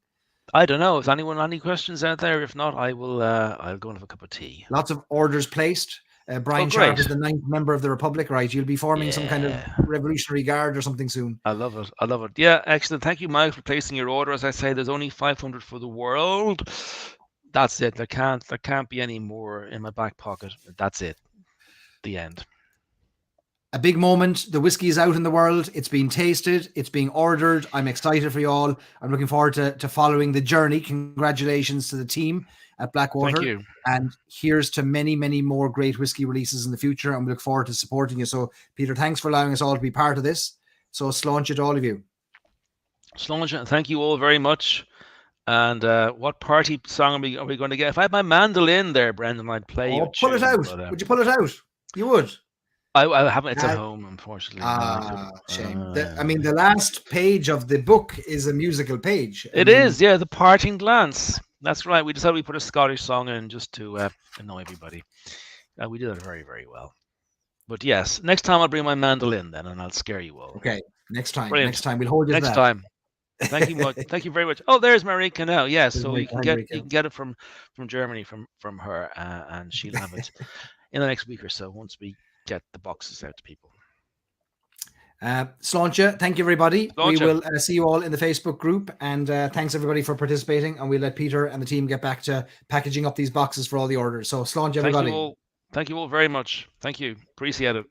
I don't know. If anyone any questions out there, if not, I will. I'll go and have a cup of tea. Lots of orders placed. Brian Sharp is the 9th member of the Republic, right? You'll be forming some kind of Revolutionary Guard or something soon. I love it. Yeah, excellent. Thank you, Mike, for placing your order. As I say, there's only 500 for the world. That's it. There can't be any more in my back pocket. That's it. The end. A big moment. The whiskey is out in the world. It's being tasted. It's being ordered. I'm excited for you all. I'm looking forward to following the journey. Congratulations to the team at Blackwater. Thank you. And here's to many, many more great whiskey releases in the future. And we look forward to supporting you. So, Peter, thanks for allowing us all to be part of this. So, sláinte to all of you. Sláinte, thank you all very much. And what party song are we going to get? If I had my mandolin there, Brendan, I'd play you. Pull it out. Would you pull it out? You would. I haven't. It's at home, unfortunately. Shame. The last page of the book is a musical page. It is, yeah. The Parting Glance. That's right. We decided we put a Scottish song in just to annoy everybody. We did it very, very well. But yes, next time I'll bring my mandolin then, and I'll scare you all. Okay, next time. Brilliant. Next time we'll hold you. Next time. Thank you much. Thank you very much. Oh, there's Marika now. Yes, so you can get it from Germany from her, and she'll have it in the next week or so once we get the boxes out to people. Sláinte, thank you everybody. Sláinte. We will see you all in the Facebook group, and thanks everybody for participating, and we'll let Peter and the team get back to packaging up these boxes for all the orders. So Sláinte everybody. Thank you all very much. Thank you. Appreciate it.